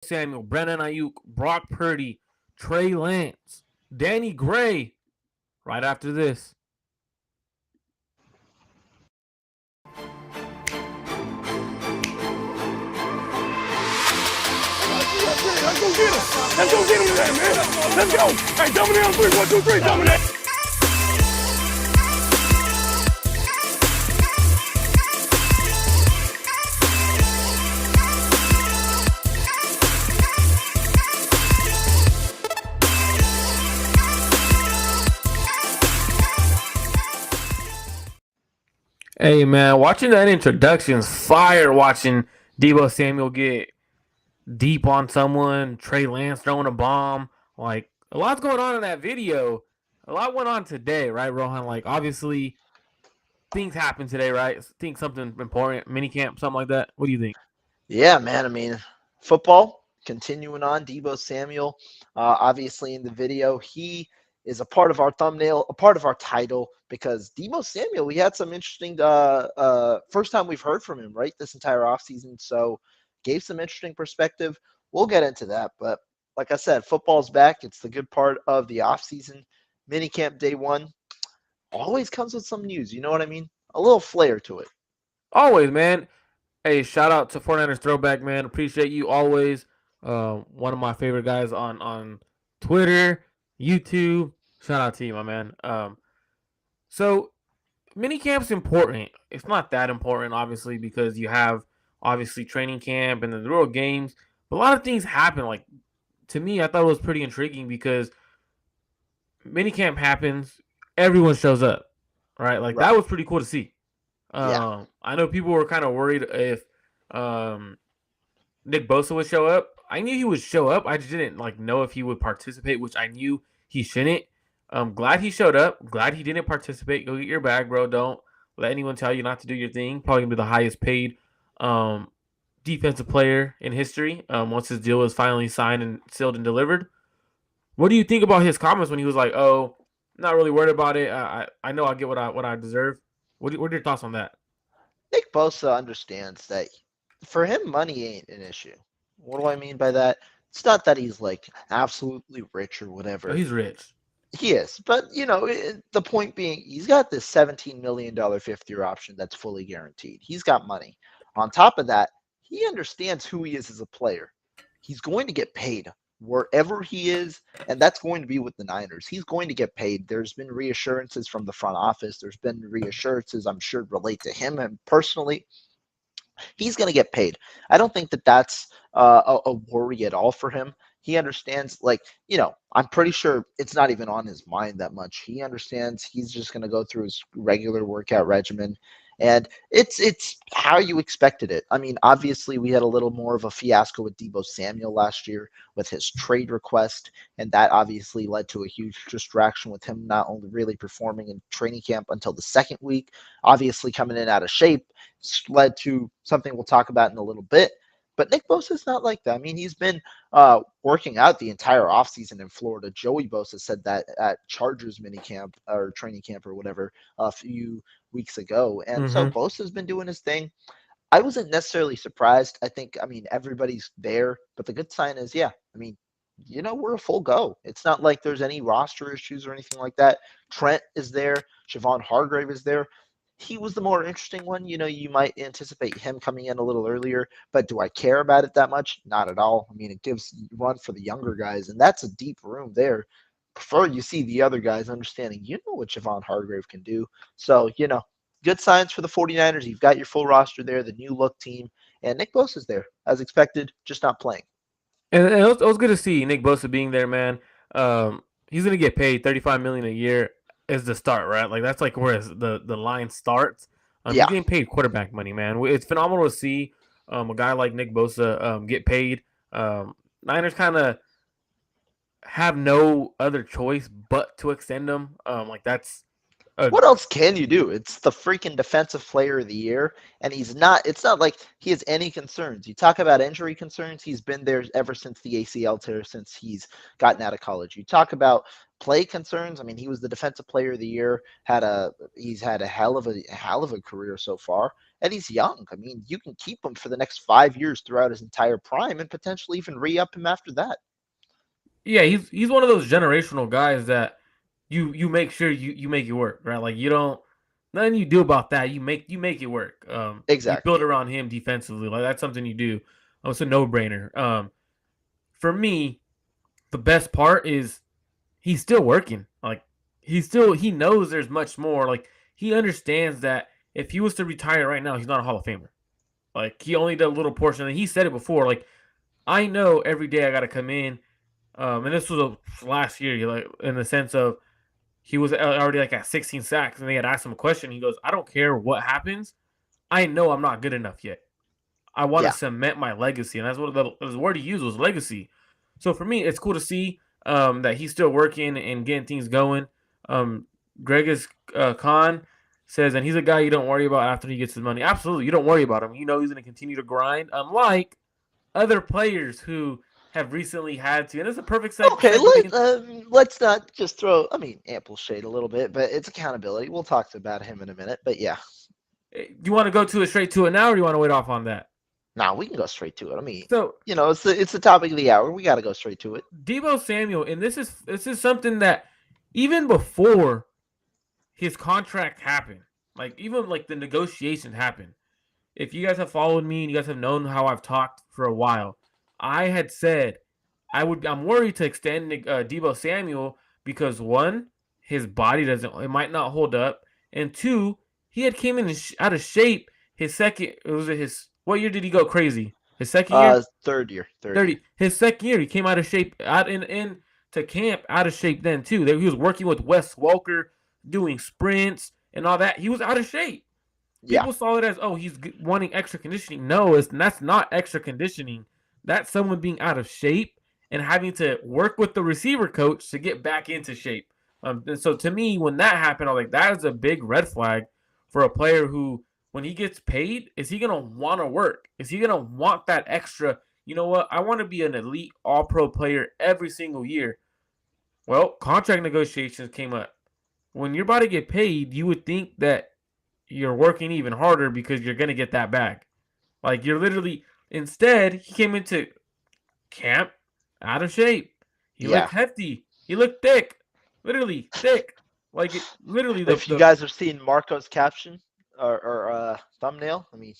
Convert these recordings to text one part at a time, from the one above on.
Samuel, Brennan Ayuk, Brock Purdy, Trey Lance, Danny Gray. Right after this. Let's go get him. Let's go get him today, man. Let's go. Hey, dominate on 3. 1, 2, 3, dominate. Hey, man, watching that introduction's fire. Watching Deebo Samuel get deep on someone, Trey Lance throwing a bomb. Like, a lot's going on in that video. A lot went on today, right, Rohan? Like, obviously, things happen today, right? I think something important, minicamp, something like that. What do you think? Yeah, man. I mean, football continuing on. Deebo Samuel, obviously in the video, he is a part of our thumbnail, a part of our title, because Deebo Samuel, we had some interesting first time we've heard from him, right, this entire offseason. So gave some interesting perspective. We'll get into that. But like I said, football's back. It's the good part of the offseason. Minicamp day one always comes with some news. You know what I mean? A little flair to it. Always, man. Hey, shout out to 49ers Throwback, man. Appreciate you always. One of my favorite guys on Twitter, YouTube. Shout out to you, my man. So minicamp's important. It's not that important, obviously, because you have obviously training camp and the real games. But a lot of things happen. Like, to me, I thought it was pretty intriguing because minicamp happens, everyone shows up, right? Like Right. that was pretty cool to see. Yeah. I know people were kind of worried if Nick Bosa would show up. I knew he would show up. I just didn't know if he would participate, which I knew he shouldn't. Glad he showed up. Glad he didn't participate. Go get your bag, bro. Don't let anyone tell you not to do your thing. Probably gonna be the highest paid defensive player in history. Once his deal was finally signed and sealed and delivered. What do you think about his comments when he was like, "Oh, not really worried about it. I know I get what I deserve." What are your thoughts on that? Nick Bosa understands that for him, money ain't an issue. What do I mean by that? It's not that he's like absolutely rich or Oh, whatever. he's rich. He is, but the point being, he's got this $17 million fifth-year option that's fully guaranteed. He's got money. On top of that, he understands who he is as a player. He's going to get paid wherever he is, and that's going to be with the Niners. He's going to get paid. There's been reassurances from the front office. There's been reassurances I'm sure relate to him and personally. He's going to get paid. I don't think that that's a worry at all for him. He understands, I'm pretty sure it's not even on his mind that much. He understands he's just going to go through his regular workout regimen. And it's how you expected it. I mean, obviously, we had a little more of a fiasco with Deebo Samuel last year with his trade request, and that obviously led to a huge distraction with him not only really performing in training camp until the second week, obviously coming in out of shape, led to something we'll talk about in a little bit. But Nick Bosa is not like that. I mean, he's been working out the entire offseason in Florida. Joey Bosa said that at Chargers minicamp or training camp or whatever a few weeks ago. And so Mm-hmm. Bosa's been doing his thing. I wasn't necessarily surprised. I mean, everybody's there. But the good sign is, yeah, I mean, we're a full go. It's not like there's any roster issues or anything like that. Trent is there. Siobhan Hargrave is there. He was the more interesting one. You might anticipate him coming in a little earlier, but do I care about it that much? Not at all. I mean, it gives run for the younger guys, and that's a deep room there. Prefer you see the other guys understanding, what Siobhan Hargrave can do. So, good signs for the 49ers. You've got your full roster there, the new look team, and Nick Bosa's there, as expected, just not playing. And it was good to see Nick Bosa being there, man. He's gonna get paid $35 million a year as the start, right? Like that's like where the line starts. He's Yeah, getting paid quarterback money, man. It's phenomenal to see a guy like Nick Bosa get paid. Niners kind of have no other choice but to extend him. Like that's What else can you do? It's the freaking defensive player of the year, and it's not like he has any concerns. You talk about injury concerns, he's been there ever since the ACL tear, since he's gotten out of college. You talk about play concerns, I mean, he was the defensive player of the year, he's had a hell of a career so far, and he's young. I mean, you can keep him for the next 5 years throughout his entire prime and potentially even re-up him after that. Yeah, he's one of those generational guys that you make sure you make it work, right? Like you don't nothing you do about that. You make it work. You build Exactly. around him defensively. Like that's something you do. It's a no brainer. For me, the best part is he's still working. Like he knows there's much more. Like he understands that if he was to retire right now, he's not a Hall of Famer. Like he only did a little portion, and he said it before. Like I know every day I got to come in. And this was last year, like in the sense of he was already like at 16 sacks, and they had asked him a question. He goes, "I don't care what happens. I know I'm not good enough yet. I want to Yeah. cement my legacy," and that's what the word he used was legacy. So for me, it's cool to see that he's still working and getting things going. Gregis Khan says, and he's a guy you don't worry about after he gets his money. Absolutely, you don't worry about him. You know he's going to continue to grind, unlike other players who have recently had to. And it's a perfect Okay, segue. let's not just throw, I mean, ample shade a little bit, but it's accountability. We'll talk about him in a minute, but yeah. Do you want to go to it straight to it now, or do you want to wait off on that? Now we can go straight to it. I mean, So it's the topic of the hour. We got to go straight to it. Deebo Samuel, and this is something that even before his contract happened, like even like the negotiation happened. If you guys have followed me and you guys have known how I've talked for a while, I had said I'm worried to extend Deebo Samuel because one, his body it might not hold up, and two, he had came in out of shape. His second, what year did he go crazy? His second year, Third year. 30. His second year, he came out of shape, out in to camp, out of shape then too. He was working with Wes Welker, doing sprints and all that. He was out of shape. Yeah. People saw it as, oh, he's wanting extra conditioning. No, that's not extra conditioning. That's someone being out of shape and having to work with the receiver coach to get back into shape. And so to me, when that happened, I was like, that is a big red flag for a player who, when he gets paid, is he going to want to work? Is he going to want that extra? You know what? I want to be an elite all-pro player every single year. Well, contract negotiations came up. When you're about to get paid, you would think that you're working even harder because you're going to get that back. Like you're literally, instead, he came into camp out of shape. He looked hefty. He looked thick. Literally thick. Like literally. If you guys have seen Marco's caption or thumbnail, I mean,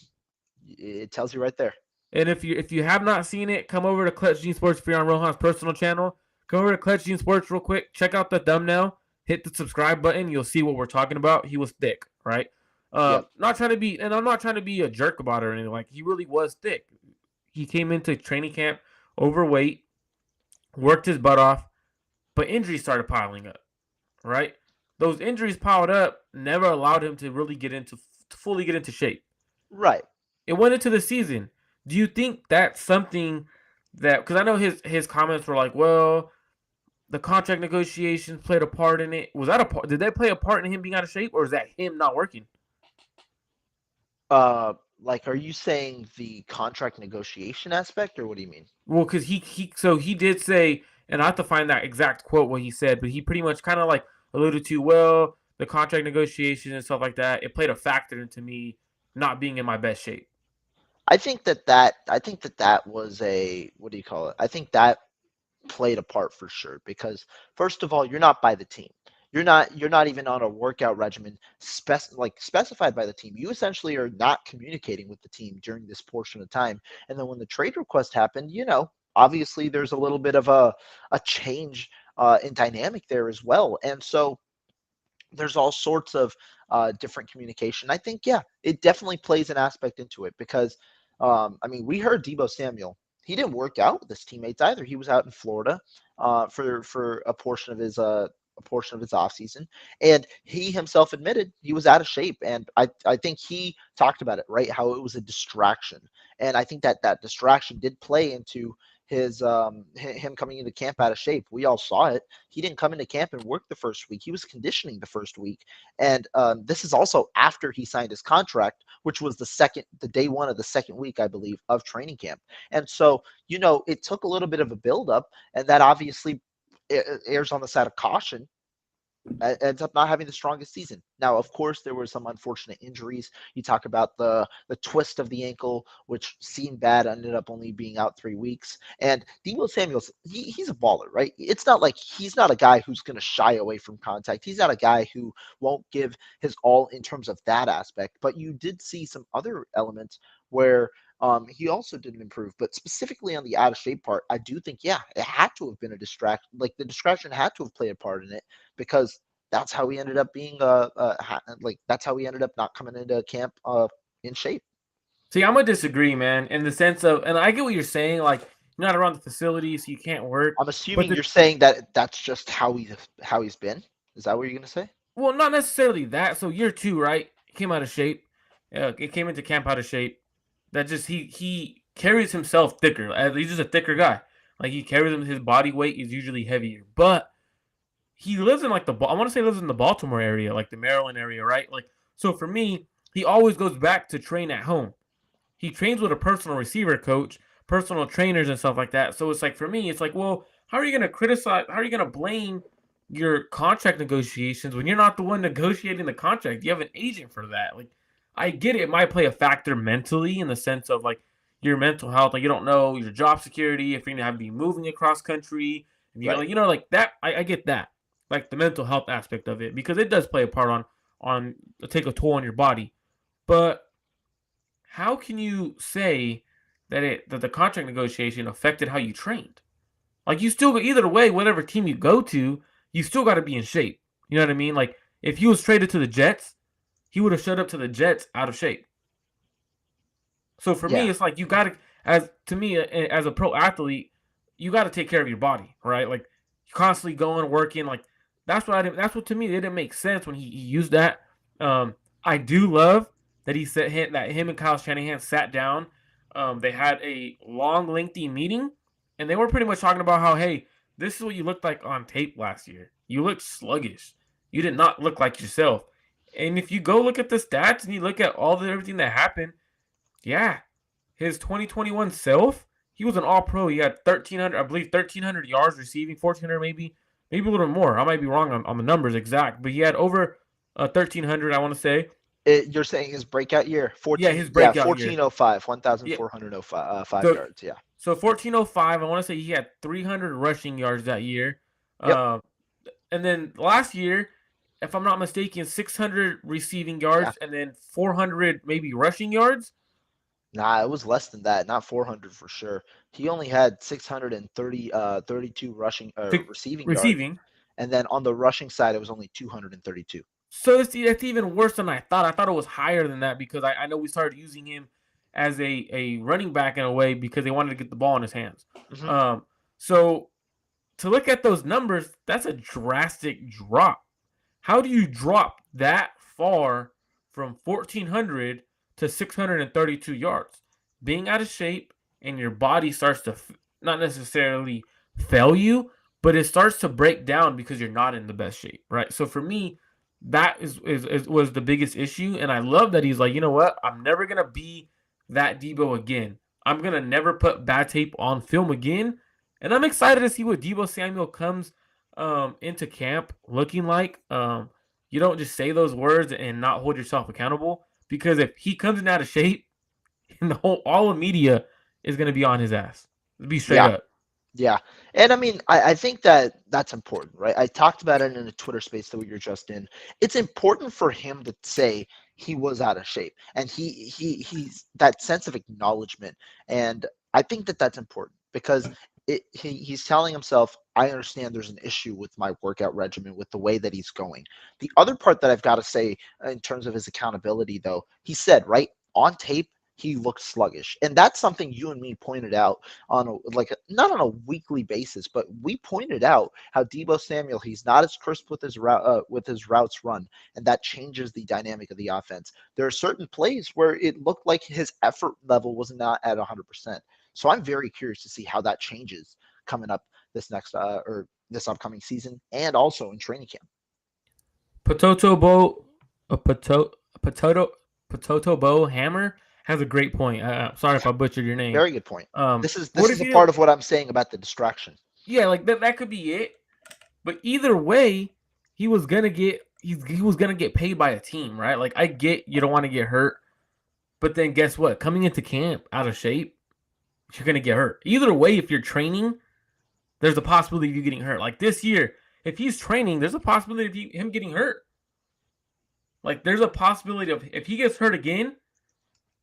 it tells you right there. And if you have not seen it, come over to Clutch Gene Sports if you're on Rohan's personal channel. Come over to Clutch Gene Sports real quick. Check out the thumbnail. Hit the subscribe button. You'll see what we're talking about. He was thick, right? Not trying to be, and I'm not trying to be a jerk about it or anything. Like he really was thick. He came into training camp overweight, worked his butt off, but injuries started piling up. Right? Those injuries piled up, never allowed him to really fully get into shape. Right. It went into the season. Do you think that's something that, because I know his comments were like, well, the contract negotiations played a part in it. Was that a part? Did they play a part in him being out of shape, or is that him not working? Like, are you saying the contract negotiation aspect, or what do you mean? Well, because he did say, and I have to find that exact quote what he said, but he pretty much kind of like alluded to, well, the contract negotiations and stuff like that. It played a factor into me not being in my best shape. I think that was a, what do you call it? I think that played a part for sure, because first of all, you're not by the team. You're not even on a workout regimen specified by the team. You essentially are not communicating with the team during this portion of time. And then when the trade request happened, obviously there's a little bit of a change in dynamic there as well. And so there's all sorts of different communication. I think, yeah, it definitely plays an aspect into it because, I mean, we heard Deebo Samuel. He didn't work out with his teammates either. He was out in Florida for a portion of his offseason, and he himself admitted he was out of shape. And I think he talked about it, right? How it was a distraction, and I think that distraction did play into him coming into camp out of shape. We all saw it. He didn't come into camp and work the first week. He was conditioning the first week, and this is also after he signed his contract, which was the day one of the second week, I believe, of training camp. And so, it took a little bit of a buildup, and that obviously errs on the side of caution. Ends up not having the strongest season. Now, of course, there were some unfortunate injuries. You talk about the twist of the ankle, which seemed bad, ended up only being out 3 weeks. And Deebo Samuel, he's a baller, right? It's not like he's not a guy who's going to shy away from contact. He's not a guy who won't give his all in terms of that aspect. But you did see some other elements where he also didn't improve, but specifically on the out of shape part, I do think, it had to have been a distraction. Like the distraction had to have played a part in it, because that's how he ended up being that's how he ended up not coming into camp in shape. See, I'm gonna disagree, man, in the sense of, and I get what you're saying. Like, you're not around the facility, so you can't work. I'm assuming you're saying that that's just how he's been. Is that what you're gonna say? Well, not necessarily that. So year 2, right? He came out of shape. It came into camp out of shape. That just he carries himself thicker. He's just a thicker guy. Like, he carries his body weight is usually heavier, but he lives in I want to say lives in the Baltimore area, like the Maryland area, right? Like, so for me, he always goes back to train at home. He trains with a personal receiver coach, personal trainers and stuff like that. So it's like, for me, it's like, well, how are you going to criticize? How are you going to blame your contract negotiations when you're not the one negotiating the contract? You have an agent for that. Like, I get it. It might play a factor mentally in the sense of like your mental health. Like, you don't know your job security, if you're going to have to be moving across country. And you, Right. like that. I get that. Like the mental health aspect of it, because it does play a part on take a toll on your body. But how can you say that the contract negotiation affected how you trained? Like, you still, either way, whatever team you go to, you still got to be in shape. You know what I mean? Like, if he was traded to the Jets, he would have showed up to the Jets out of shape. So for me, Yeah. it's like, you got to, as a pro athlete, you got to take care of your body, right? Like, constantly going, working. Like, that's what to me, it didn't make sense when he used that. I do love that he said that him and Kyle Shanahan sat down. They had a long, lengthy meeting, and they were pretty much talking about how, hey, this is what you looked like on tape last year. You looked sluggish. You did not look like yourself. And if you go look at the stats and you look at everything that happened, yeah, his 2021 self, he was an All-Pro. He had 1,300, I believe, 1,300 yards receiving, 1,400 maybe a little more. I might be wrong on the numbers exact, but he had over 1,300, I want to say. You're saying his breakout year, Yeah, his breakout year. 1405, Yeah. 1,405 yards. Yeah. So 1,405, I want to say he had 300 rushing yards that year. Yep. And then last year, if I'm not mistaken, 600 receiving yards and then 400 maybe rushing yards. Nah, it was less than that. Not 400 for sure. He only had 32 receiving yards, Receiving. and then on the rushing side, it was only 232. So it's even worse than I thought. I thought it was higher than that, because I know we started using him as a running back in a way because they wanted to get the ball in his hands. Mm-hmm. So to look at those numbers, that's a drastic drop. How do you drop that far from 1,400 to 632 yards? Being out of shape, and your body starts to not necessarily fail you, but it starts to break down because you're not in the best shape, right? So for me, that was the biggest issue. And I love that he's like, you know what? I'm never going to be that Deebo again. I'm going to never put bad tape on film again. And I'm excited to see what Deebo Samuel comes into camp looking like. You don't just say those words and not hold yourself accountable, because if he comes in out of shape, all of media is going to be on his ass. Be straight up. Yeah. And I mean, I think that's important, right? I talked about it in a Twitter space that we were just in. It's important for him to say he was out of shape, and he's that sense of acknowledgement. And I think that's important, because he's telling himself, I understand there's an issue with my workout regimen, with the way that he's going. The other part that I've got to say in terms of his accountability, though, he said, right, on tape, he looked sluggish. And that's something you and me pointed out on not on a weekly basis, but we pointed out how Deebo Samuel, he's not as crisp with his routes run, and that changes the dynamic of the offense. There are certain plays where it looked like his effort level was not at 100%. So I'm very curious to see how that changes coming up this next or this upcoming season, and also in training camp. Potato Bow, a potato potato Bow Hammer has a great point. Sorry if I butchered your name. Very good point. This What is if a you? part of what I'm saying about the distraction. Yeah, like that could be it. But either way, he was gonna get he was gonna get paid by a team, right? Like I get you don't want to get hurt, but then guess what? Coming into camp out of shape, you're gonna get hurt. Either way, if you're training, there's a possibility of you getting hurt. Like this year, if he's training, there's a possibility of him getting hurt. Like there's a possibility of if he gets hurt again,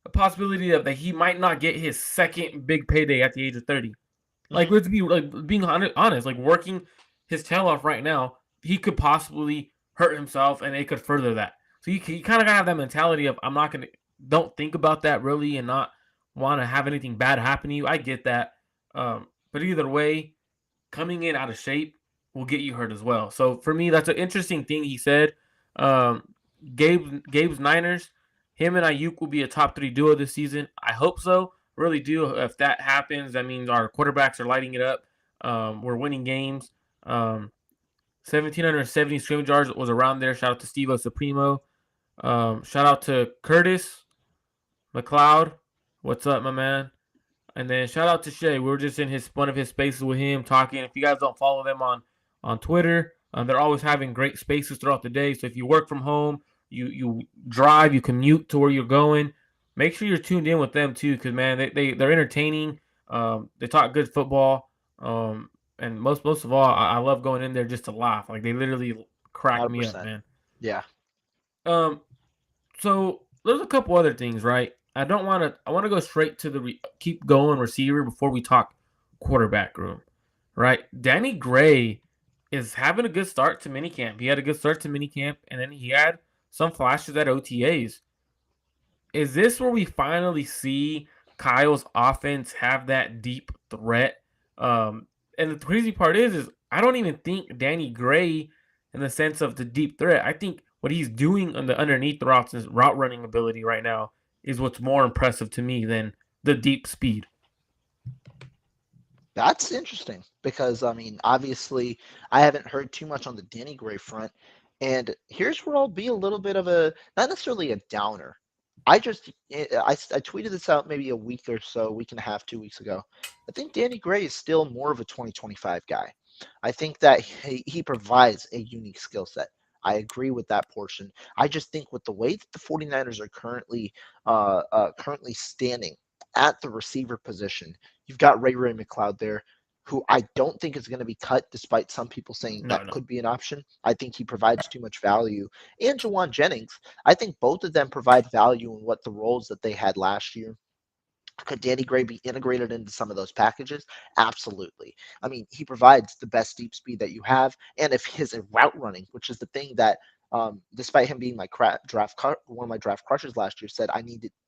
a possibility of that he might not get his second big payday at the age of 30. Like let's be like being honest, like working his tail off right now, he could possibly hurt himself and it could further that. So you kind of gotta have that mentality of I'm not gonna don't think about that really and not want to have anything bad happen to you. I get that, but either way, coming in out of shape will get you hurt as well. So for me, that's an interesting thing he said. Um, Gabe's Niners, him and Ayuk will be a top 3 duo this season. I hope so. Really do. If that happens, that means our quarterbacks are lighting it up. We're winning games. 1,770 scrimmage yards was around there. Shout out to Steve Supremo. Shout out to Curtis McLeod. What's up, my man? And then shout out to Shay. We were just in one of his spaces with him talking. If you guys don't follow them on Twitter, they're always having great spaces throughout the day. So if you work from home, you drive, you commute to where you're going, make sure you're tuned in with them too, because man, they're entertaining. They talk good football. And most of all, I love going in there just to laugh. Like they literally crack me up, 100%. man. Yeah. So there's a couple other things, right? I want to go straight to the keep going receiver before we talk quarterback room, right? Danny Gray is having a good start to minicamp. He had a good start to minicamp, and then he had some flashes at OTAs. Is this where we finally see Kyle's offense have that deep threat? And the crazy part is I don't even think Danny Gray, in the sense of the deep threat, I think what he's doing on the underneath routes, his route running ability right now, is what's more impressive to me than the deep speed. That's interesting because, I mean, obviously, I haven't heard too much on the Danny Gray front. And here's where I'll be a little bit of a, not necessarily a downer. I tweeted this out maybe a week or so, week and a half, 2 weeks ago. I think Danny Gray is still more of a 2025 guy. I think that he provides a unique skill set. I agree with that portion. I just think with the way that the 49ers are currently standing at the receiver position, you've got Ray McLeod there, who I don't think is going to be cut, despite some people saying that could be an option. I think he provides too much value. And Jawan Jennings, I think both of them provide value in what the roles that they had last year. Could Danny Gray be integrated into some of those packages? Absolutely. I mean, he provides the best deep speed that you have. And if his route running, which is the thing that, despite him being my one of my draft crushes last year, said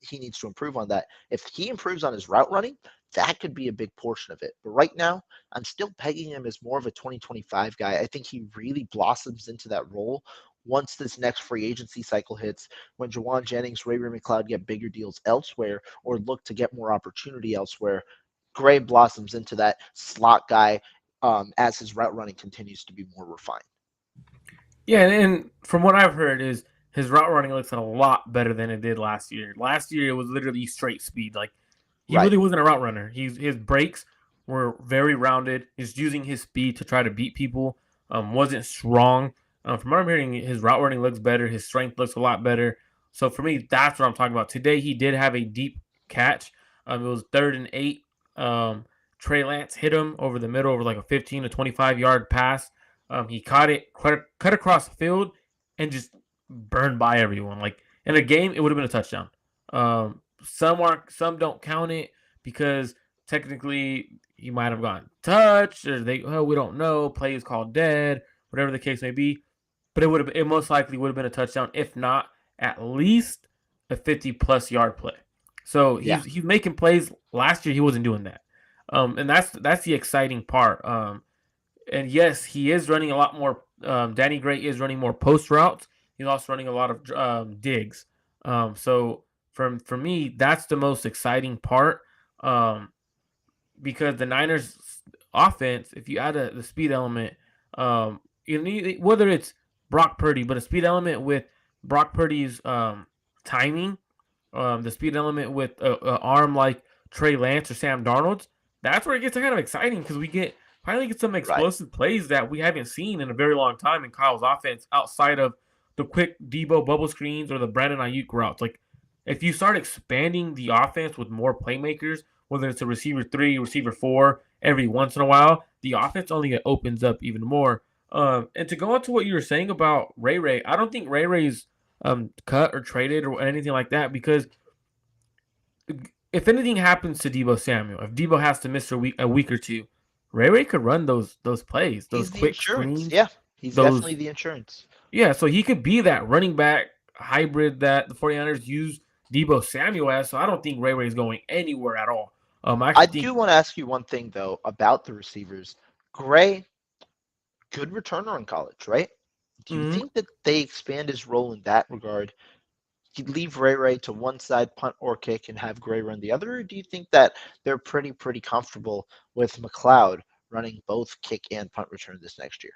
he needs to improve on that. If he improves on his route running, that could be a big portion of it. But right now, I'm still pegging him as more of a 2025 guy. I think he really blossoms into that role once this next free agency cycle hits, when Jawan Jennings, Ray McLeod get bigger deals elsewhere or look to get more opportunity elsewhere. Gray blossoms into that slot guy as his route running continues to be more refined. Yeah, and from what I've heard is his route running looks a lot better than it did last year. Last year it was literally straight speed. Like he really wasn't a route runner. His breaks were very rounded. He's using his speed to try to beat people. Wasn't strong. From what I'm hearing, his route running looks better. His strength looks a lot better. So for me, that's what I'm talking about. Today he did have a deep catch. It was 3rd and 8. Trey Lance hit him over the middle over like a 15 to 25 yard pass. He caught it, cut across the field, and just burned by everyone. Like in a game, it would have been a touchdown. Some don't count it because technically he might have gotten touched, or we don't know. Play is called dead, whatever the case may be. But it most likely would have been a touchdown, if not at least a 50+ yard play. So he's making plays. Last year he wasn't doing that, and that's the exciting part. And yes, he is running a lot more. Danny Gray is running more post routes. He's also running a lot of digs. So for me, that's the most exciting part. because the Niners offense, if you add the speed element, you need, whether it's Brock Purdy, but a speed element with Brock Purdy's timing, the speed element with a arm like Trey Lance or Sam Darnold's, that's where it gets kind of exciting because we finally get some Right. explosive plays that we haven't seen in a very long time in Kyle's offense outside of the quick Deebo bubble screens or the Brandon Ayuk routes. Like, if you start expanding the offense with more playmakers, whether it's a receiver 3, receiver 4, every once in a while, the offense only opens up even more. And to go on to what you were saying about Ray, I don't think Ray's cut or traded or anything like that, because if anything happens to Deebo Samuel, if Deebo has to miss a week or two, Ray could run those plays, those He's the quick insurance. screens, Yeah, he's definitely those the insurance. yeah. So he could be that running back hybrid that the 49ers use Deebo Samuel as. So I don't think Ray is going anywhere at all. I I actually do think. want to ask you one thing though about the receivers. Gray, good returner in college, right? Do you Mhm. think that they expand his role in that regard? You'd leave Ray to one side, punt or kick, and have Gray run the other? Or do you think that they're pretty comfortable with McLeod running both kick and punt return this next year?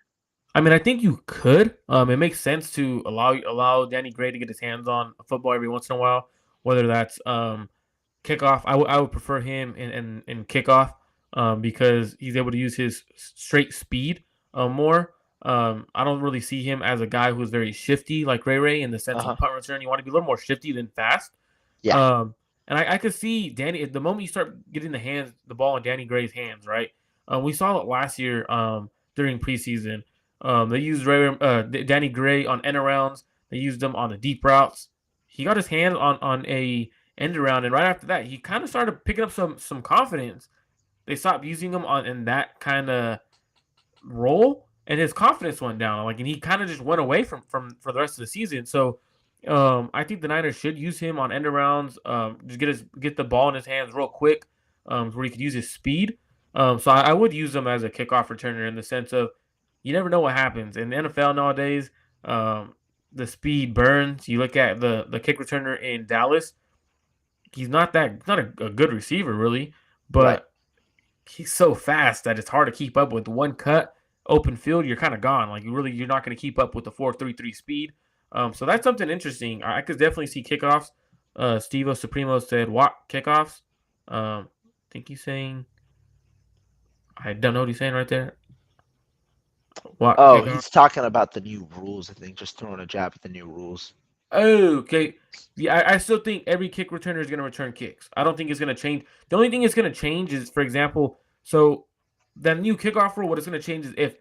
I mean, I think you could. It makes sense to allow Danny Gray to get his hands on football every once in a while, whether that's kickoff. I would prefer him in kickoff, because he's able to use his straight speed more. I don't really see him as a guy who's very shifty like Ray in the sense of Uh-huh. punt return. You want to be a little more shifty than fast. Yeah. And I could see Danny at the moment you start getting the ball in Danny Gray's hands, right? We saw it last year during preseason. They used Danny Gray on end arounds. They used him on the deep routes. He got his hand on a end around, and right after that, he kind of started picking up some confidence. They stopped using him in that kind of role, and his confidence went down. Like, and he kind of just went away from for the rest of the season. So, I think the Niners should use him on end arounds. Just get the ball in his hands real quick, where he could use his speed. So I would use him as a kickoff returner in the sense of you never know what happens in the NFL nowadays. The speed burns. You look at the kick returner in Dallas. He's not a good receiver really, Right. but he's so fast that it's hard to keep up with. One cut, open field, you're kind of gone. Like, you're not going to keep up with the 4.33 speed. So that's something interesting. I could definitely see kickoffs. Steve Supremo said walk kickoffs. I think he's saying. I don't know what he's saying right there. Walk Oh, kickoff. he's talking about the new rules, I think, just throwing a jab at the new rules. Oh, okay. Yeah, I still think every kick returner is going to return kicks. I don't think it's going to change. The only thing it's going to change is, for example, so the new kickoff rule. What it's going to change is if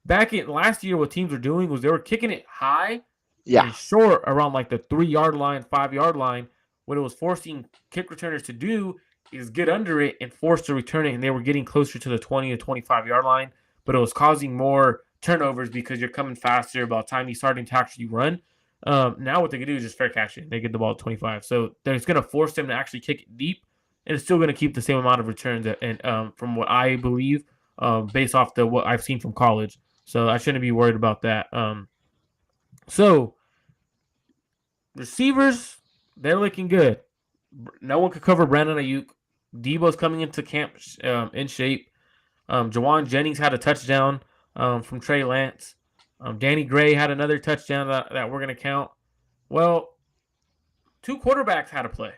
back in last year, what teams were doing was they were kicking it high Yeah. and short around like the 3 yard line, 5 yard line. What it was forcing kick returners to do is get under it and force to return it, and they were getting closer to the 20 to 25 yard line. But it was causing more turnovers because you're coming faster by the time you starting to actually run. Now what they can do is just fair catch it. They get the ball at 25, so there's going to force them to actually kick it deep, and it's still going to keep the same amount of returns. And from what I believe, based off what I've seen from college, so I shouldn't be worried about that. So receivers, they're looking good. No one could cover Brandon Ayuk. Deebo's coming into camp in shape. Jawan Jennings had a touchdown from Trey Lance. Danny Gray had another touchdown that we're going to count. Well, 2 quarterbacks had a play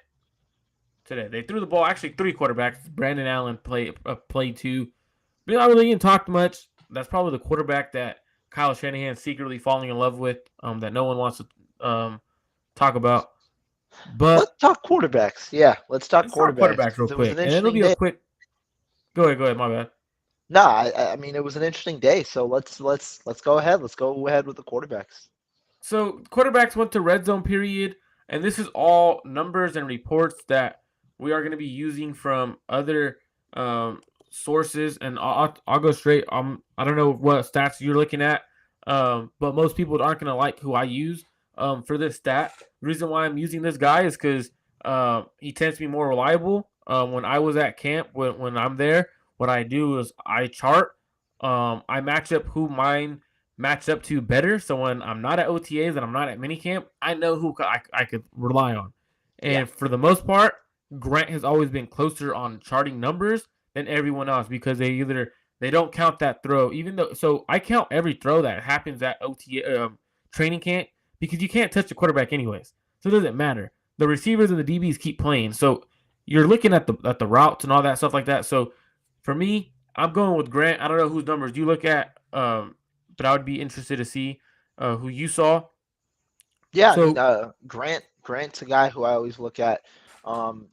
today. They threw the ball. Actually, 3 quarterbacks. Brandon Allen played 2. But I really didn't talk much. That's probably the quarterback that Kyle Shanahan's secretly falling in love with, that no one wants to talk about. Let's But talk quarterbacks. Yeah, let's talk let's talk quarterbacks quarterbacks real because it was quick, an and it'll interesting be a day. quick. Go ahead. My bad. No, I mean it was an interesting day. So let's go ahead. Let's go ahead with the quarterbacks. So quarterbacks went to red zone period, and this is all numbers and reports that we are going to be using from other sources. And I'll go straight. I don't know what stats you're looking at, but most people aren't going to like who I use for this stat. The reason why I'm using this guy is because he tends to be more reliable. When I was at camp, when I'm there, what I do is I chart. I match up who mine match up to better. So when I'm not at OTAs and I'm not at minicamp, I know who I could rely on. Yeah. And for the most part, Grant has always been closer on charting numbers than everyone else because they don't count that throw, even though. So I count every throw that happens at OTA training camp because you can't touch the quarterback anyways, so it doesn't matter. The receivers and the DBs keep playing, so you're looking at the routes and all that stuff like that. So for me, I'm going with Grant. I don't know whose numbers you look at, but I would be interested to see who you saw. Yeah, I mean, So Grant's a guy who I always look at.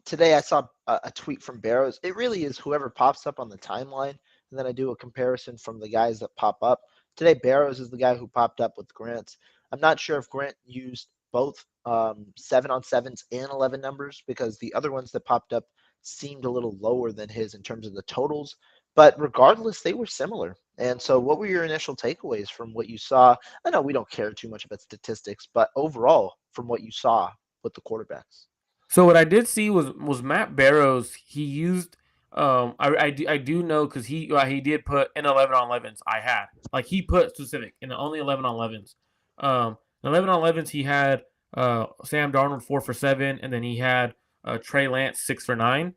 Today I saw a tweet from Barrows. It really is whoever pops up on the timeline, and then I do a comparison from the guys that pop up. Today, Barrows is the guy who popped up with Grant's. I'm not sure if Grant used both 7-on-7s and 11 numbers because the other ones that popped up seemed a little lower than his in terms of the totals. But regardless, they were similar. And so, what were your initial takeaways from what you saw? I know we don't care too much about statistics, but overall, from what you saw with the quarterbacks. So what I did see was Matt Barrows. He used I do know because he did put in 11-on-11s. I had like he put specific in only 11-on-11s. 11-on-11s he had Sam Darnold 4 for 7, and then he had Trey Lance 6 for 9.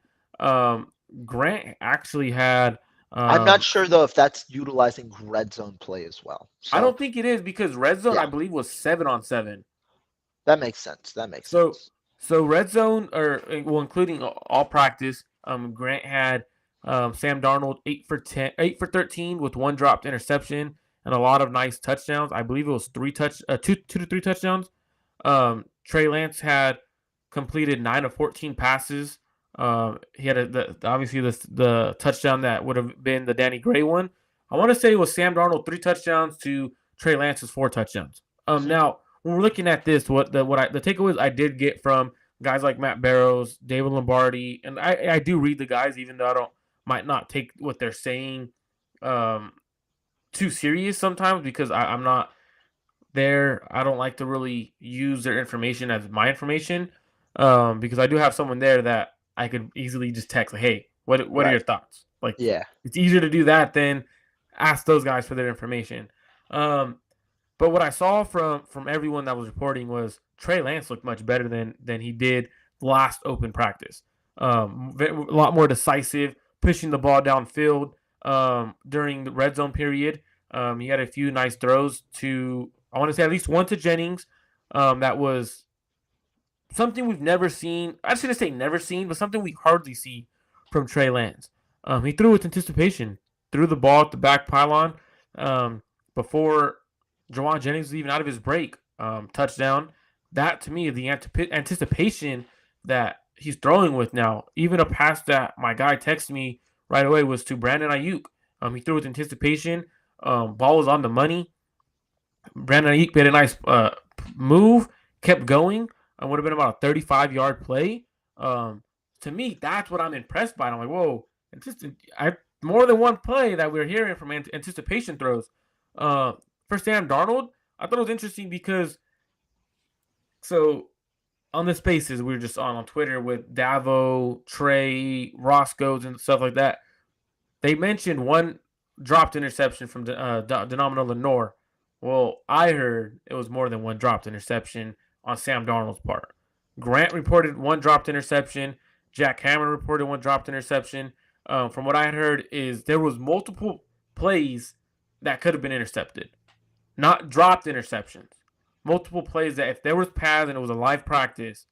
Grant actually had. I'm not sure though if that's utilizing red zone play as well. I So don't think it is because red zone I yeah, believe was 7-on-7. that makes sense. That makes So sense. so red zone including all practice. Grant had Sam Darnold 8 for 10, 8 for 13 with one dropped interception and a lot of nice touchdowns. I believe it was two to three touchdowns. Trey Lance had completed 9 of 14 passes. He had obviously the touchdown that would have been the Danny Gray one. I want to say it was Sam Darnold 3 touchdowns to Trey Lance's 4 touchdowns. Mhm. Now when we're looking at this, the takeaways I did get from guys like Matt Barrows, David Lombardi, and I do read the guys even though I might not take what they're saying too serious sometimes because I'm not there. I don't like to really use their information as my information because I do have someone there that I could easily just text like, hey, what are Right. your thoughts? Like Yeah. it's easier to do that than ask those guys for their information. But what I saw from everyone that was reporting was Trey Lance looked much better than he did last open practice. A lot more decisive, pushing the ball downfield during the red zone period. He had a few nice throws to, I want to say at least one to Jennings. That was something we've never seen. I shouldn't say never seen, but something we hardly see from Trey Lance. He threw with anticipation, threw the ball at the back pylon before Jawan Jennings was even out of his break. Touchdown. That to me, the anticipation that he's throwing with now, even a pass that my guy texted me right away was to Brandon Ayuk. He threw with anticipation. Ball was on the money. Brandon Ayuk made a nice move, kept going. Would have been about a 35-yard play. To me, that's what I'm impressed by. I'm like, whoa, more than one play that we're hearing from anticipation throws. For Sam Darnold, I thought it was interesting because so on the spaces we were just on Twitter with Davo, Trey, Roscoe's, and stuff like that. They mentioned one dropped interception from Denominator Lenore. Well, I heard it was more than one dropped interception on Sam Darnold's part. Grant reported one dropped interception. Jack Hammer reported one dropped interception. From what I heard is there was multiple plays that could have been intercepted, not dropped interceptions. Multiple plays that if there was pads and it was a live practice,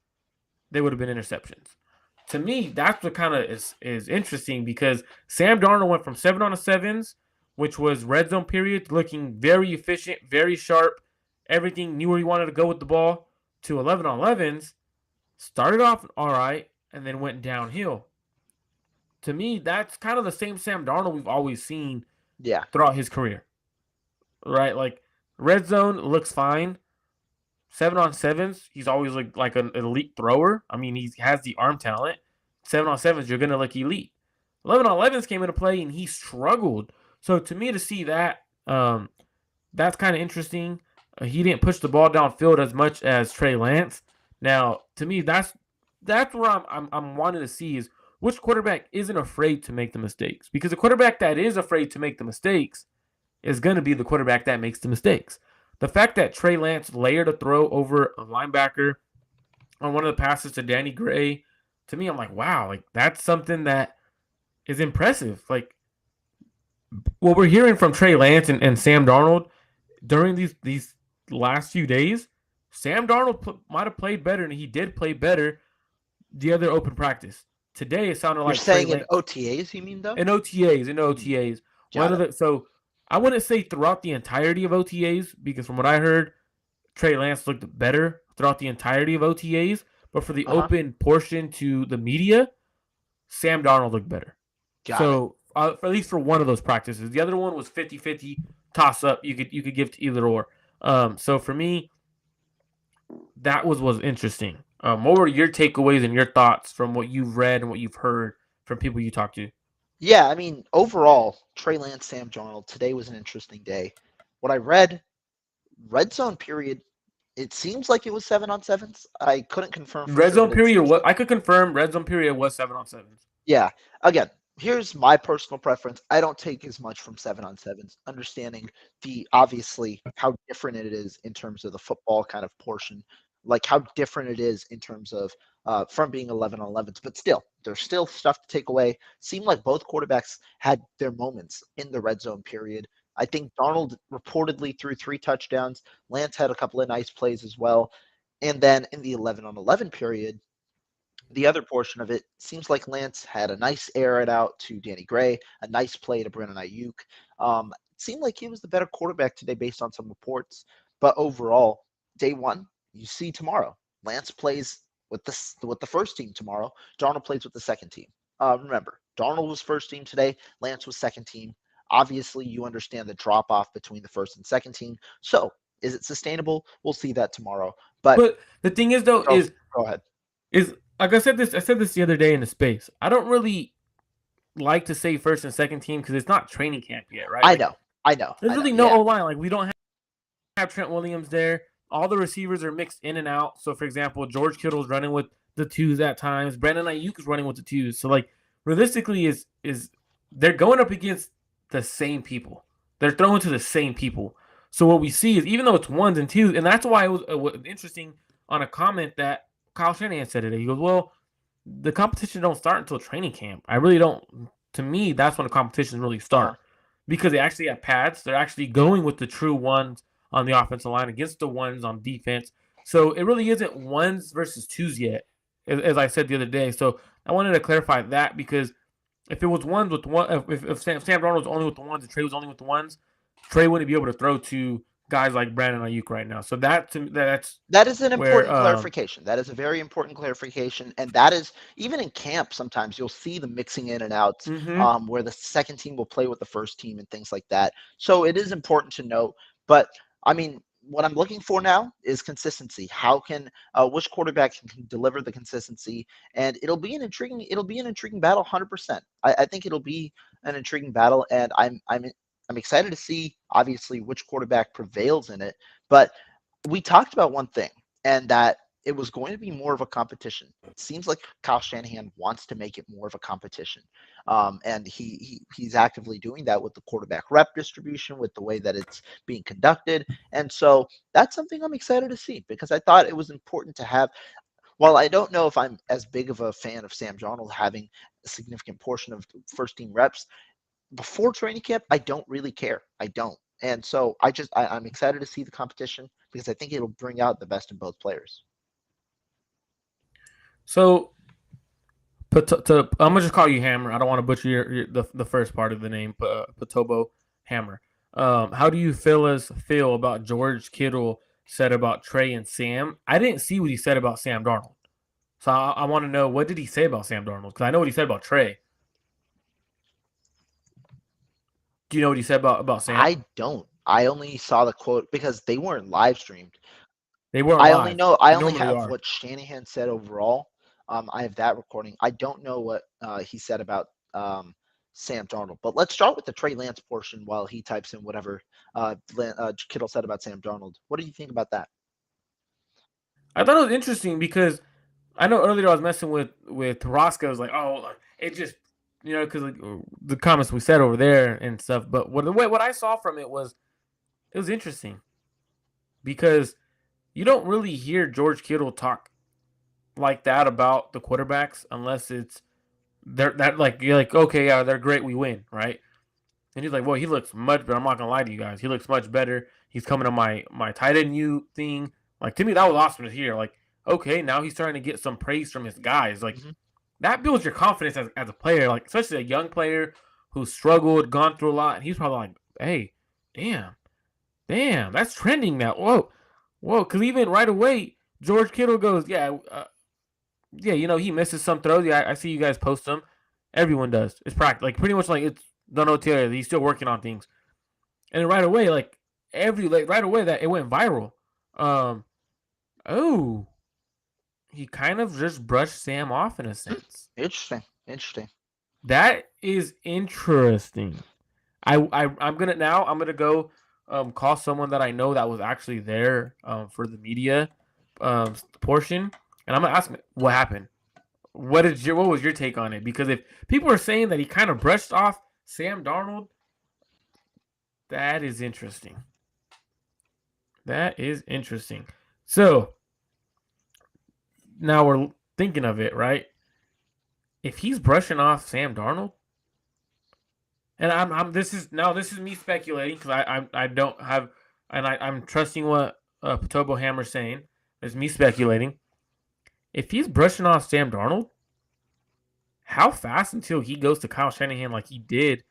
they would have been interceptions. To me, that's what kind of is interesting because Sam Darnold went from 7-on-7s, which was red zone period, looking very efficient, very sharp, everything, knew where he wanted to go with the ball, to 11-on-11s, started off all right, and then went downhill. To me, that's kind of the same Sam Darnold we've always seen throughout his career. Right? Like, red zone looks fine. 7-on-7s, he's always like an elite thrower. I mean, he has the arm talent. 7-on-7s, you're gonna look elite. 11-on-11s came into play and he struggled. So to me, to see that, that's kind of interesting. He didn't push the ball downfield as much as Trey Lance. Now, to me, that's where I'm wanting to see is which quarterback isn't afraid to make the mistakes. Because the quarterback that is afraid to make the mistakes is going to be the quarterback that makes the mistakes. The fact that Trey Lance layered a throw over a linebacker on one of the passes to Danny Gray, to me, I'm like, wow, like that's something that is impressive. Like what we're hearing from Trey Lance and Sam Darnold during these last few days, Sam Darnold might have played better, and he did play better the other open practice. Today it sounded You're like Trey saying in Lance OTAs, you mean though? in OTAs, Hmm, One got of it. the so I wouldn't say throughout the entirety of OTAs because from what I heard, Trey Lance looked better throughout the entirety of OTAs, but for the Uh huh. open portion to the media, Sam Darnold looked better. Got it. So for, at least for one of those practices, the other one was 50-50 toss up. You could give to either or. So for me, that was interesting. What were your takeaways and your thoughts from what you've read and what you've heard from people you talked to? Yeah, I mean, overall, Trey Lance, Sam Darnold, today was an interesting day. What I read, red zone period, it seems like it was 7-on-7s. I couldn't confirm for Red sure, zone but it period. seems What like, I could confirm, red zone period was 7-on-7s. yeah. Again, here's my personal preference. I don't take as much from 7-on-7s, understanding the obviously how different it is in terms of the football kind of portion, like how different it is in terms of from being 11-on-11s. But still, there's still stuff to take away. Seemed like both quarterbacks had their moments in the red zone period. I think Darnold reportedly threw 3 touchdowns. Lance had a couple of nice plays as well. And then in the 11-on-11 period, the other portion of it seems like Lance had a nice air it out to Danny Gray, a nice play to Brandon Ayuk. It seemed like he was the better quarterback today based on some reports. But overall, day one, you see tomorrow. Lance plays with the first team tomorrow. Darnold plays with the second team. Remember, Darnold was first team today. Lance was second team. Obviously, you understand the drop off between the first and second team. So, is it sustainable? We'll see that tomorrow. But But the thing is, though, go, go ahead. is like I said this. I said this the other day in the space. I don't really like to say first and second team because it's not training camp yet, right? I Like know, I know, there's I know. really no Yeah, O line. Like we don't have Trent Williams there. All the receivers are mixed in and out. So, for example, George Kittle's running with the twos at times. Brandon Ayuk is running with the twos. So, like, realistically, is they're going up against the same people. They're throwing to the same people. So what we see is even though it's ones and twos, and that's why it was interesting on a comment that Kyle Shanahan said today. He goes, "Well, the competition don't start until training camp. I really don't. To me, that's when the competitions really uh-huh. start because they actually have pads. They're actually going with the true ones on the offensive line against the ones on defense. So it really isn't ones versus twos yet, as I said the other day. So I wanted to clarify that because if it was ones with one, if Sam Darnold was only with the ones and Trey was only with the ones, Trey wouldn't be able to throw to guys like Brandon Ayuk right now. So that's That is an where important clarification. That is a very important clarification, and that is even in camp. Sometimes you'll see the mixing in and outs, mm-hmm. where the second team will play with the first team and things like that. So it is important to note. But I mean, what I'm looking for now is consistency. How can which quarterback can deliver the consistency? And it'll be an intriguing battle, 100%. I think it'll be an intriguing battle, and I'm excited to see obviously which quarterback prevails in it. But we talked about one thing, and that it was going to be more of a competition. It seems like Kyle Shanahan wants to make it more of a competition, and he's actively doing that with the quarterback rep distribution, with the way that it's being conducted, and so that's something I'm excited to see because I thought it was important to have. While I don't know if I'm as big of a fan of Sam Darnold having a significant portion of first team reps, before training camp, I don't really care. I don't. And so I'm excited to see the competition because I think it'll bring out the best in both players. So I'm gonna just call you Hammer. I don't want to butcher the first part of the name, Patobo Hammer. How do you feel about George Kittle said about Trey and Sam? I didn't see what he said about Sam Darnold, so I want to know what did he say about Sam Darnold because I know what he said about Trey. Do you know what he said about Sam? I don't. I only saw the quote because they weren't live streamed. They weren't I only live. know. I They only normally have are. what Shanahan said overall. I have that recording. I don't know what he said about Sam Darnold. But let's start with the Trey Lance portion while he types in whatever Kittle said about Sam Darnold. What do you think about that? I thought it was interesting because I know earlier I was messing with Roscoe. I was like, oh, it just because like, the comments we said over there and stuff. But what I saw from it was interesting because you don't really hear George Kittle talk like that about the quarterbacks unless it's you're like, okay, yeah, they're great, we win, right? And he's like, well, he looks much better. I'm not gonna lie to you guys, he looks much better. He's coming to my tight end you thing. Like to me, that was awesome to hear. Like, okay, now he's starting to get some praise from his guys. Like that builds your confidence as a player, like especially a young player who struggled, gone through a lot. And he's probably like, hey, damn, that's trending now. Whoa, because even right away, George Kittle goes, yeah, he misses some throws. Yeah, I see you guys post them. Everyone does. It's practice, like pretty much like it's done OTA. He's still working on things, and then right away, right away that it went viral. Oh, he kind of just brushed Sam off in a sense. Interesting. That is interesting. I'm gonna go call someone that I know that was actually there for the media portion, and I'm gonna ask him what happened. What was your take on it? Because if people are saying that he kind of brushed off Sam Darnold, that is interesting. That is interesting. So now we're thinking of it, right? If he's brushing off Sam Darnold, and this is me speculating because I don't have, and I'm trusting what Potobo Hammer's saying. It's me speculating. If he's brushing off Sam Darnold, how fast until he goes to Kyle Shanahan like he did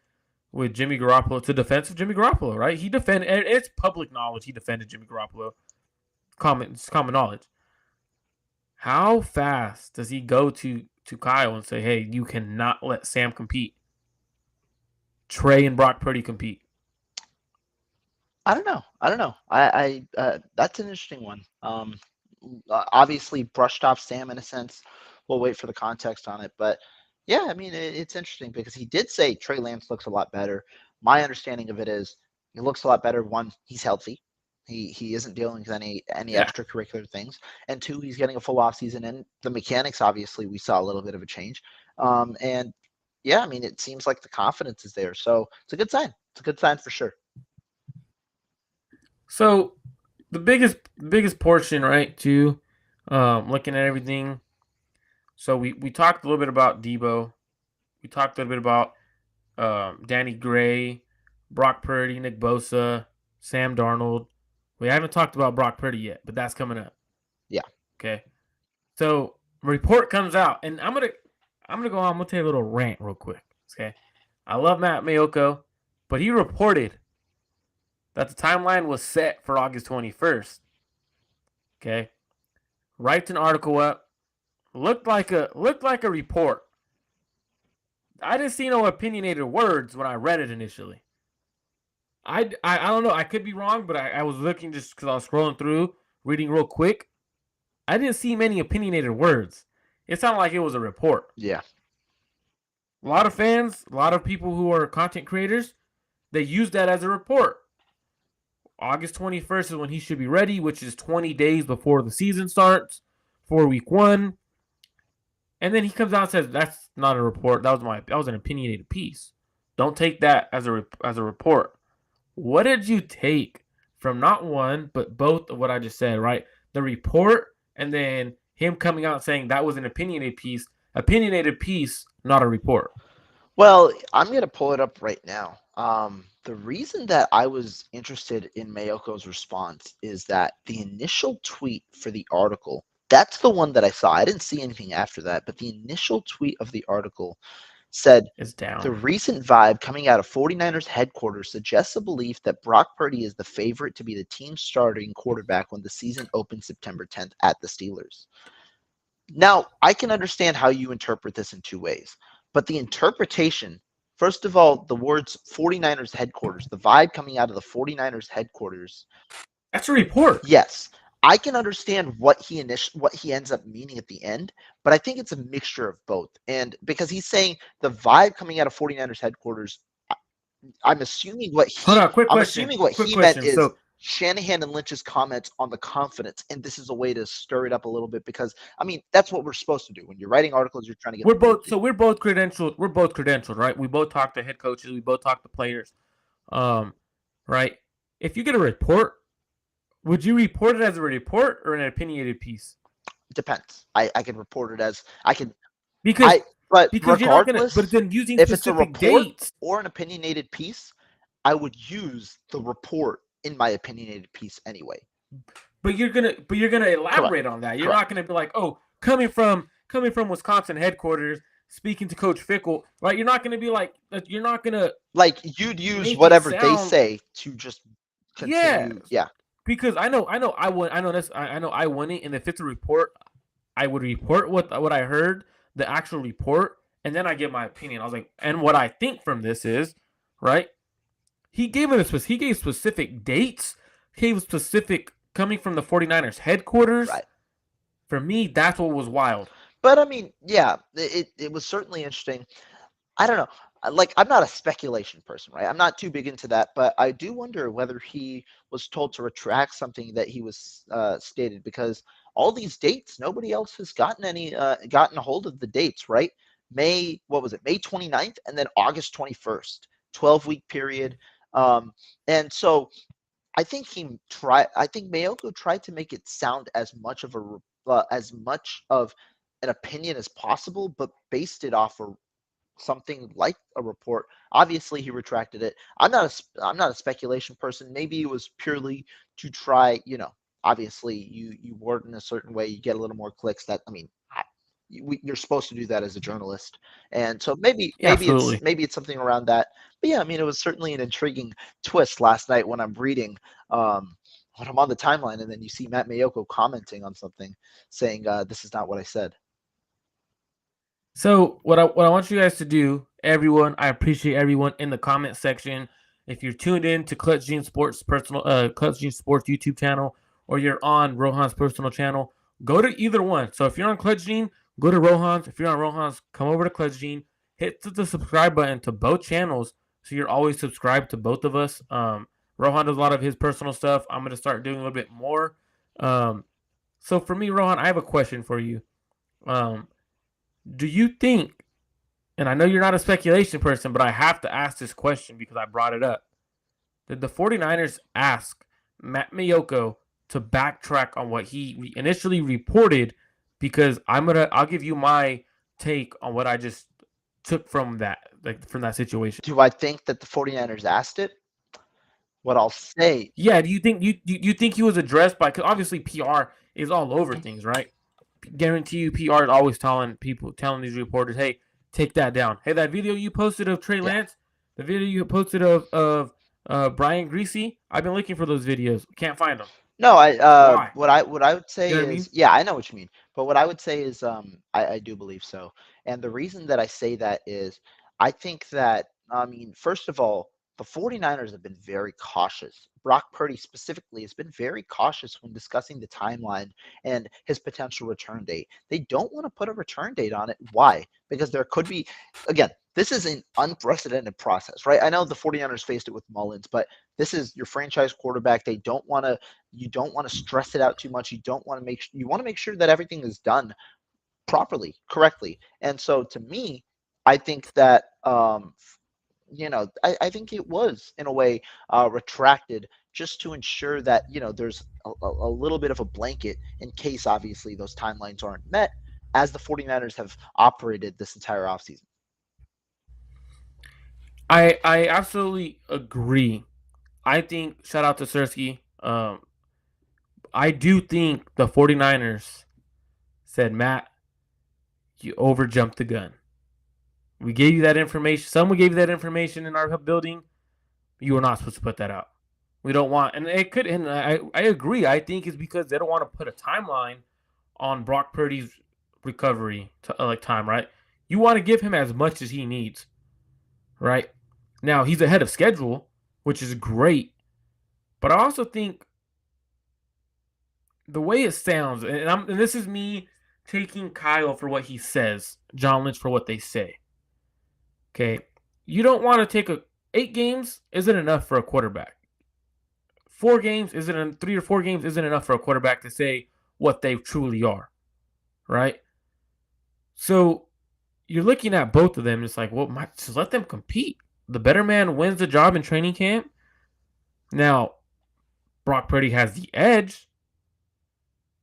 with Jimmy Garoppolo to defensive Jimmy Garoppolo, right? He defended. It's public knowledge he defended Jimmy Garoppolo. It's common knowledge. How fast does he go to Kyle and say, "Hey, you cannot let Sam compete. Trey and Brock Purdy compete." I don't know. I that's an interesting one. Obviously brushed off Sam in a sense. We'll wait for the context on it, but yeah, I mean it's interesting because he did say Trey Lance looks a lot better. My understanding of it is he looks a lot better. One, he's healthy. He isn't dealing with any extracurricular things, and two, he's getting a full off season. And the mechanics, obviously, we saw a little bit of a change. And yeah, I mean, it seems like the confidence is there, so it's a good sign. It's a good sign for sure. So the biggest portion, right, too, looking at everything. So we talked a little bit about Deebo. We talked a little bit about Danny Gray, Brock Purdy, Nick Bosa, Sam Darnold. We haven't talked about Brock Purdy yet, but that's coming up. Yeah. Okay. So report comes out, and I'm gonna go on. I'm gonna take a little rant real quick. Okay. I love Matt Mayoko, but he reported that the timeline was set for August 21st. Okay. Writes an article up. Looked like a report. I didn't see no opinionated words when I read it initially. I don't know. I could be wrong, but I was looking just because I was scrolling through, reading real quick. I didn't see many opinionated words. It sounded like it was a report. Yeah. A lot of fans, a lot of people who are content creators, they use that as a report. August 21st is when he should be ready, which is 20 days before the season starts for week 1. And then he comes out and says, that's not a report. That was an opinionated piece. Don't take that as a report. What did you take from not one, but both of what I just said, right? The report and then him coming out and saying that was an opinionated piece. Opinionated piece, not a report. Well, I'm going to pull it up right now. The reason that I was interested in Mayoko's response is that the initial tweet for the article, that's the one that I saw. I didn't see anything after that, but the initial tweet of the article said, it's down. The recent vibe coming out of 49ers headquarters suggests a belief that Brock Purdy is the favorite to be the team's starting quarterback when the season opens September 10th at the Steelers. Now, I can understand how you interpret this in two ways, but the interpretation, first of all, the words 49ers headquarters, the vibe coming out of the 49ers headquarters. That's a report. Yes. I can understand what he ends up meaning at the end, but I think it's a mixture of both. And because he's saying the vibe coming out of 49ers headquarters, I'm assuming what he meant is Shanahan and Lynch's comments on the confidence, and this is a way to stir it up a little bit because I mean that's what we're supposed to do when you're writing articles. You're trying to get. We're both credentialed. We're both credentialed, right? We both talk to head coaches. We both talk to players, right? If you get a report. Would you report it as a report or an opinionated piece? Depends. I can report it as I can. Because But because you're not gonna. But regardless, then using if it's a specific report dates. or an opinionated piece, I would use the report in my opinionated piece anyway. But you're gonna elaborate on that. You're Correct. not gonna be like, oh, coming from Wisconsin headquarters, speaking to Coach Fickle, right? You're not gonna be like, you're not gonna Like you'd use make it whatever they sound, say to just continue. Yeah. because I know I won it, and if it's a report, I would report what I heard, the actual report, and then I give my opinion. I was like, and what I think from this is, right? He gave specific dates. He gave specific coming from the 49ers headquarters. Right. For me, that's what was wild. But I mean, yeah, it was certainly interesting. I don't know. Like, I'm not a speculation person, right? I'm not too big into that, but I do wonder whether he was told to retract something that he was stated, because all these dates, nobody else has gotten a hold of the dates, right? What was it? May 29th and then August 21st, 12-week period. And so I think Mayoko tried to make it sound as much of an opinion as possible, but based it off of something like a report. Obviously, he retracted it. I'm not a speculation person. Maybe it was purely to try. Obviously, you word in a certain way, you get a little more clicks. You're supposed to do that as a journalist, and so maybe Absolutely. it's something around that. But yeah, I mean, it was certainly an intriguing twist last night when I'm reading. When I'm on the timeline, and then you see Matt Mayoko commenting on something, saying, "This is not what I said." So what I want you guys to do, everyone, I appreciate everyone in the comment section. If you're tuned in to Clutch Gene Sports YouTube channel, or you're on Rohan's personal channel, go to either one. So if you're on Clutch Gene, go to Rohan's. If you're on Rohan's, come over to Clutch Gene. Hit the subscribe button to both channels, so you're always subscribed to both of us. Rohan does a lot of his personal stuff. I'm gonna start doing a little bit more. So for me, Rohan, I have a question for you. Do you think, and I know you're not a speculation person, but I have to ask this question because I brought it up. Did the 49ers ask Matt Mayoko to backtrack on what he initially reported? Because I'll give you my take on what I just took from that situation. Do I think that the 49ers asked it? What I'll say. Yeah, do you think he was addressed by, because obviously PR is all over things, right? Guarantee you PR is always telling these reporters, hey, take that down. Hey, that video you posted of Trey Lance, the video you posted of Brian Greasy, I've been looking for those videos. Can't find them. No, Why? what I would say You know what I is, mean? yeah, I know what you mean. But what I would say is, I do believe so. And the reason that I say that is, I think that, I mean, first of all, the 49ers have been very cautious. Brock Purdy specifically has been very cautious when discussing the timeline and his potential return date. They don't want to put a return date on it. Why? Because there could be, again, this is an unprecedented process, right? I know the 49ers faced it with Mullins, but this is your franchise quarterback. You don't want to stress it out too much. You want to make sure that everything is done properly, correctly. And so to me, I think that I think it was in a way retracted just to ensure that there's a little bit of a blanket in case obviously those timelines aren't met, as the 49ers have operated this entire offseason. I absolutely agree. I think, shout out to Sersky. I do think the 49ers said, Matt, you overjumped the gun. We gave you that information. Someone gave you that information in our building. You were not supposed to put that out. We don't want, and it could, and I agree. I think it's because they don't want to put a timeline on Brock Purdy's recovery time, right? You want to give him as much as he needs, right? Now, he's ahead of schedule, which is great. But I also think the way it sounds, and this is me taking Kyle for what he says, John Lynch for what they say. Okay, you don't want to take 8 games isn't enough for a quarterback. 3 or 4 games isn't enough for a quarterback to say what they truly are, right? So you're looking at both of them. It's like, well, just let them compete. The better man wins the job in training camp. Now, Brock Purdy has the edge,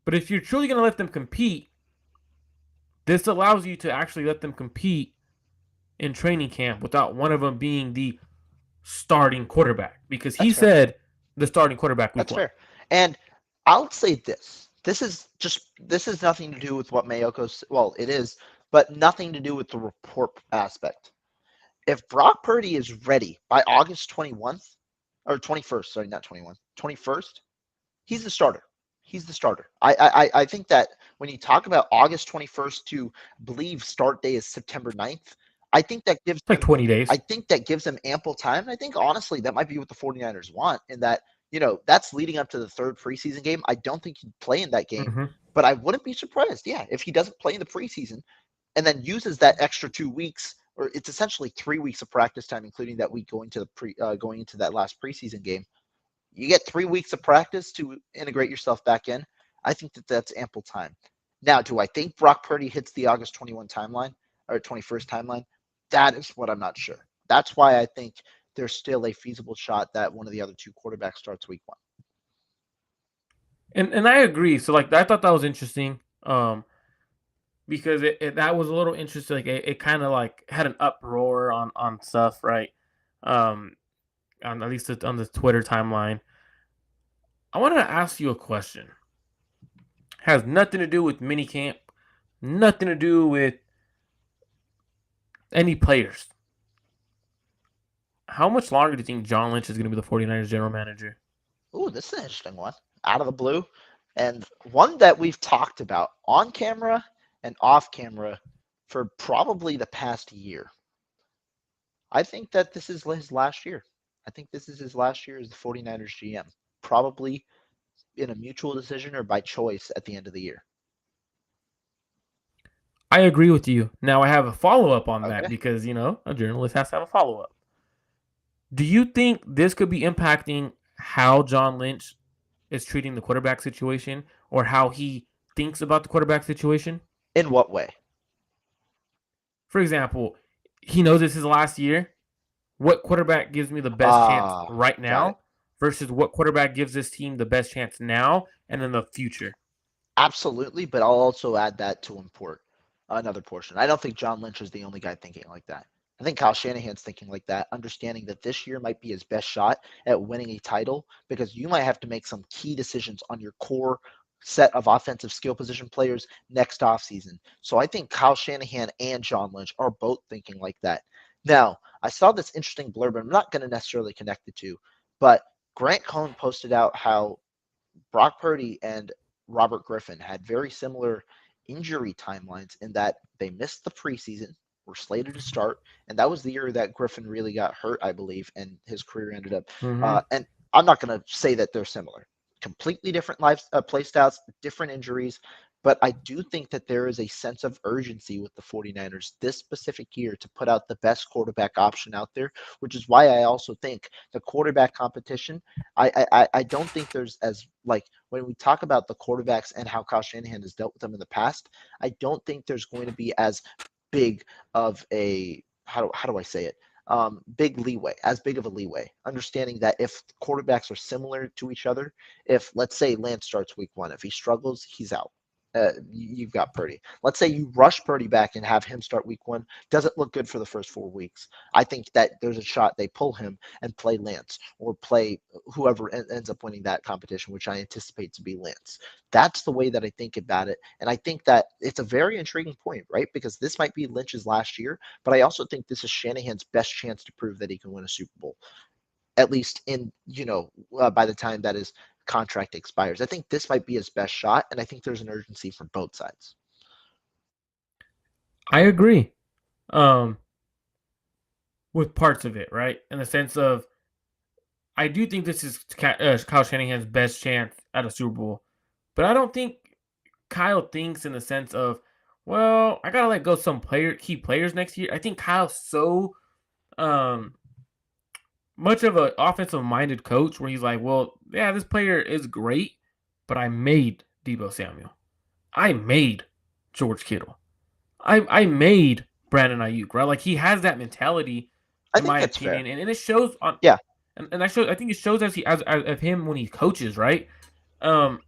but if you're truly going to let them compete, this allows you to actually let them compete in training camp without one of them being the starting quarterback, because he said the starting quarterback week That's 1. fair. And I'll say this. This is nothing to do with what Mayoko's, well, it is, but nothing to do with the report aspect. If Brock Purdy is ready by August 21st, or 21st, sorry, not 21, 21st, he's the starter. He's the starter. I think that when you talk about August 21st to believe start day is September 9th, I think that gives Like them 20 days. I think that gives them ample time. And I think honestly that might be what the 49ers want, in that, that's leading up to the third preseason game. I don't think he'd play in that game, but I wouldn't be surprised, if he doesn't play in the preseason and then uses that extra 2 weeks, or it's essentially 3 weeks of practice time, including that week going into that last preseason game. You get 3 weeks of practice to integrate yourself back in. I think that that's ample time. Now, do I think Brock Purdy hits the August 21 timeline or 21st timeline? That is what I'm not sure. That's why I think there's still a feasible shot that one of the other two quarterbacks starts week 1. And I agree. So like I thought that was interesting. Because that was a little interesting. Like it kind of like had an uproar on stuff, right? On at least on the Twitter timeline. I wanted to ask you a question. Has nothing to do with minicamp, nothing to do with any players. How much longer do you think John Lynch is going to be the 49ers general manager? Ooh, this is an interesting one. Out of the blue. And one that we've talked about on camera and off camera for probably the past year. I think that this is his last year. I think this is his last year as the 49ers GM. Probably in a mutual decision or by choice at the end of the year. I agree with you. Now I have a follow-up on that Okay. because, a journalist has to have a follow-up. Do you think this could be impacting how John Lynch is treating the quarterback situation, or how he thinks about the quarterback situation? In what way? For example, he knows this is his last year. What quarterback gives me the best chance right now versus what quarterback gives this team the best chance now and in the future? Absolutely, but I'll also add that to import another portion. I don't think John Lynch is the only guy thinking like that. I think Kyle Shanahan's thinking like that, understanding that this year might be his best shot at winning a title, because you might have to make some key decisions on your core set of offensive skill position players next offseason. So I think Kyle Shanahan and John Lynch are both thinking like that. Now, I saw this interesting blurb, and I'm not going to necessarily connect the two, but Grant Cohn posted out how Brock Purdy and Robert Griffin had very similar injury timelines, in that they missed the preseason, were slated to start, and that was the year that Griffin really got hurt, I believe, and his career ended up. And I'm not going to say that they're similar. Completely different play styles, different injuries, but I do think that there is a sense of urgency with the 49ers this specific year to put out the best quarterback option out there, which is why I also think the quarterback competition, I don't think there's as, like, when we talk about the quarterbacks and how Kyle Shanahan has dealt with them in the past, I don't think there's going to be as big of a, how do I say it? Big of a leeway, understanding that if quarterbacks are similar to each other, if, let's say, Lance starts week 1, if he struggles, he's out. You've got Purdy. Let's say you rush Purdy back and have him start week 1. Doesn't look good for the first 4 weeks. I think that there's a shot they pull him and play Lance, or play whoever ends up winning that competition, which I anticipate to be Lance. That's the way that I think about it. And I think that it's a very intriguing point, right? Because this might be Lynch's last year, but I also think this is Shanahan's best chance to prove that he can win a Super Bowl, at least in, by the time that his contract expires. I think this might be his best shot, and I think there's an urgency from both sides. I agree. With parts of it, right? In the sense of, I do think this is Kyle Shanahan's best chance at a Super Bowl, but I don't think Kyle thinks in the sense of, well, I gotta let go some key players next year. I think Kyle's so much of an offensive minded coach where he's like, well, yeah, this player is great, but I made Deebo Samuel. I made George Kittle. I made Brandon Ayuk, right? Like, he has that mentality, in my opinion, and it shows on. Yeah, and I think it shows as him when he coaches, right? So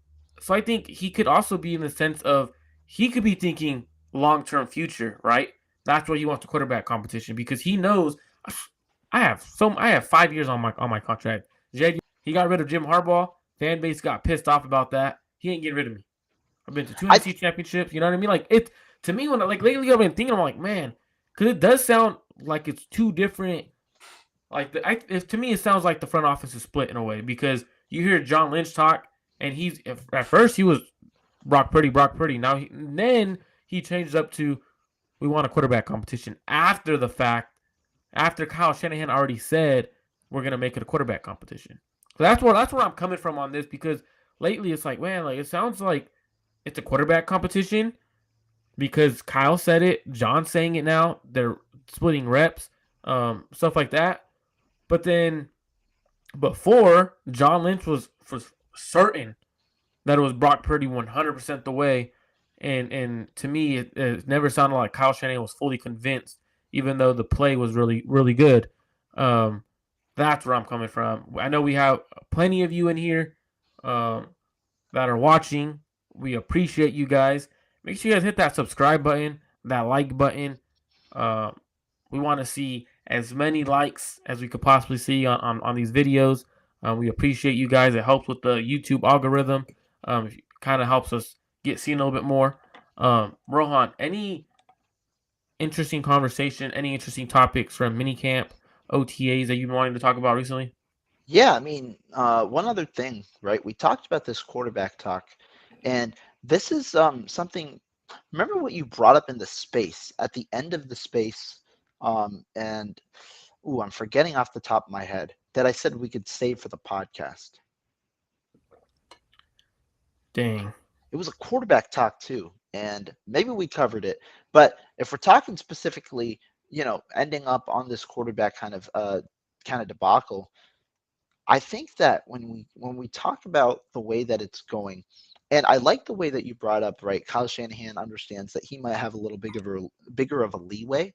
I think he could also be in the sense of, he could be thinking, long-term future, right? That's why he wants the quarterback competition because he knows I have 5 years on my contract. He got rid of Jim Harbaugh. Fan base got pissed off about that. He ain't getting rid of me. I've been to two I NFC championships. You know what I mean? Like it to me when like lately I've been thinking I'm like man, because it does sound like it's two different. Like to me it sounds like the front office is split in a way because you hear John Lynch talk and at first he was Brock Purdy. Then he changed up to we want a quarterback competition after the fact. After Kyle Shanahan already said we're gonna make it a quarterback competition. So that's where I'm coming from on this because lately it's like man, like it sounds like it's a quarterback competition because Kyle said it, John's saying it now. They're splitting reps, stuff like that. But then before John Lynch was for certain that it was Brock Purdy 100% the way, and to me it never sounded like Kyle Shanahan was fully convinced, even though the play was really really good. Um, that's where I'm coming from. I know we have plenty of you in here that are watching. We appreciate you guys. Make sure you guys hit that subscribe button, that like button. Uh, we want to see as many likes as we could possibly see on these videos. We appreciate you guys. It helps with the YouTube algorithm. It kind of helps us get seen a little bit more. Rohan, any interesting conversation, any interesting topics from minicamp, OTAs that you've been wanting to talk about recently? Yeah, I mean, one other thing, right? We talked about this quarterback talk, and this is something. Remember what you brought up in the space at the end of the space, and I'm forgetting off the top of my head that I said we could save for the podcast. Dang. It was a quarterback talk too, and maybe we covered it. But if we're talking specifically, ending up on this quarterback kind of debacle, I think that when we talk about the way that it's going, and I like the way that you brought up, right? Kyle Shanahan understands that he might have a little bigger of a leeway.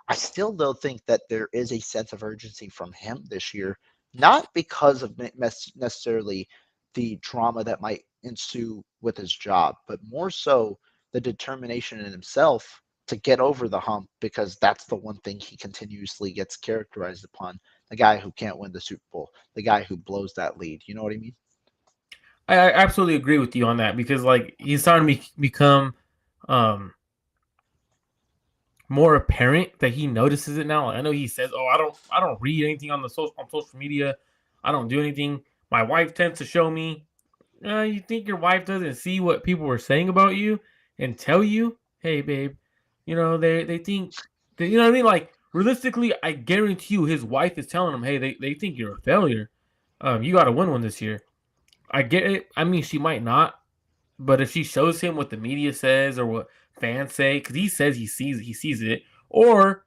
I still though think that there is a sense of urgency from him this year, not because of necessarily the drama that might ensue with his job, but more so the determination in himself to get over the hump because that's the one thing he continuously gets characterized upon. The guy who can't win the Super Bowl, the guy who blows that lead. You know what I mean? I absolutely agree with you on that because like he's starting to become more apparent that he notices it now. Like, I know he says, "Oh, I don't read anything on social media. I don't do anything. My wife tends to show me." You think your wife doesn't see what people were saying about you and tell you, "Hey, babe, they think that, you know what I mean." Like realistically, I guarantee you, his wife is telling him, "Hey, they think you're a failure. You got to win one this year." I get it. I mean, she might not, but if she shows him what the media says or what fans say, because he says he sees it, or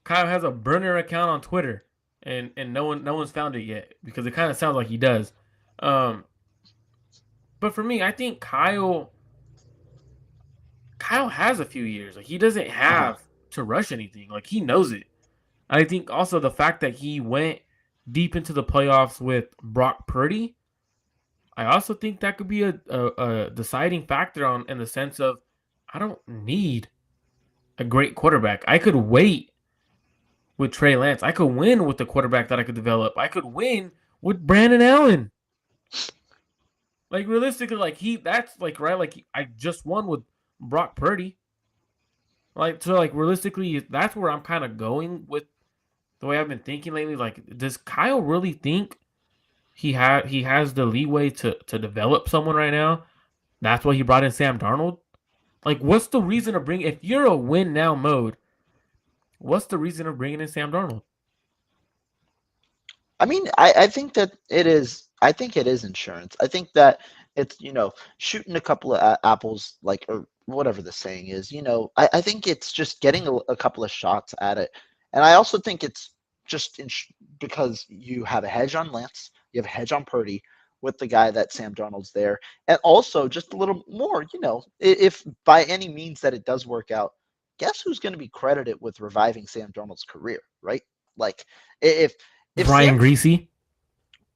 Kyle has a burner account on Twitter, and no one's found it yet because it kind of sounds like he does. Um, but for me, I think Kyle has a few years. Like he doesn't Uh-huh. have to rush anything. Like he knows it. I think also the fact that he went deep into the playoffs with Brock Purdy, I also think that could be a deciding factor on in the sense of I don't need a great quarterback. I could wait with Trey Lance. I could win with the quarterback that I could develop. I could win with Brandon Allen. Like realistically, like that's like right. Like I just won with Brock Purdy. Like so, like realistically, that's where I'm kind of going with the way I've been thinking lately. Like, does Kyle really think he has the leeway to develop someone right now? That's why he brought in Sam Darnold. Like, what's the reason to bring if you're a win now mode? What's the reason of bringing in Sam Darnold? I mean, I think that it is. I think it is insurance. I think that it's shooting a couple of apples, like or whatever the saying is. I think it's just getting a couple of shots at it, and I also think it's just because you have a hedge on Lance, you have a hedge on Purdy with the guy that Sam Darnold's there, and also just a little more. If by any means that it does work out, guess who's going to be credited with reviving Sam Darnold's career, right? Like if Brian Sam, Greasy.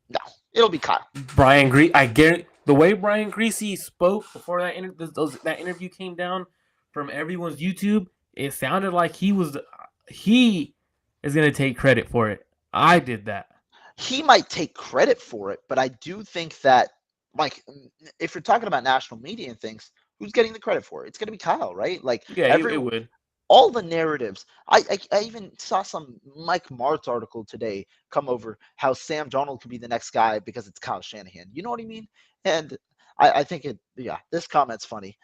no, it'll be Kyle. Brian Greasy. I guarantee the way Brian Greasy spoke before that that interview came down from everyone's YouTube, it sounded like he is going to take credit for it. I did that. He might take credit for it, but I do think that, like, if you're talking about national media and things, who's getting the credit for it? It's going to be Kyle, right? Like, Yeah, it would. all the narratives. I even saw some Mike Martz article today come over how Sam Darnold could be the next guy because it's Kyle Shanahan. You know what I mean? And I think this comment's funny.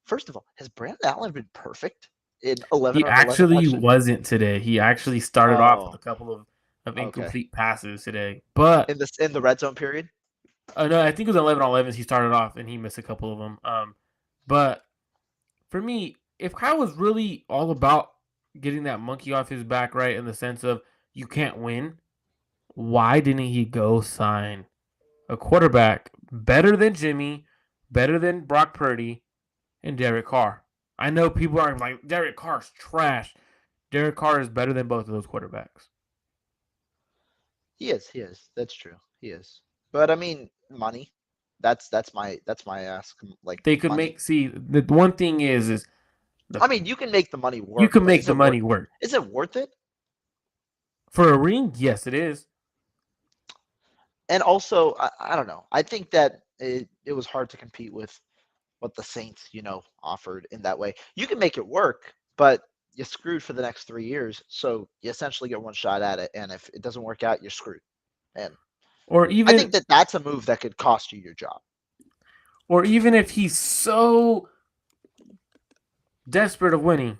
First of all, has Brandon Allen been perfect in 11 He or 11 actually watches? wasn't today. He actually started off with Oh, a couple of okay. incomplete passes today. But In the red zone period? no, I think it was 11 on 11s. He started off and he missed a couple of them. But for me, if Kyle was really all about getting that monkey off his back, right, in the sense of you can't win, why didn't he go sign a quarterback better than Jimmy, better than Brock Purdy, and Derek Carr? I know people are like, Derek Carr's trash. Derek Carr is better than both of those quarterbacks. He is. That's true. He is. But I mean, money. That's my ask. Like, They could money. the one thing is I mean, you can make the money work. you can but make the money work. Is it worth it? For a ring, yes, it is. And also, I don't know. I think that it was hard to compete with what the Saints, offered in that way. You can make it work, but you're screwed for the next 3 years. So you essentially get one shot at it, and if it doesn't work out, you're screwed. And Or I think even that's a move that could cost you your job. or even if he's so desperate of winning,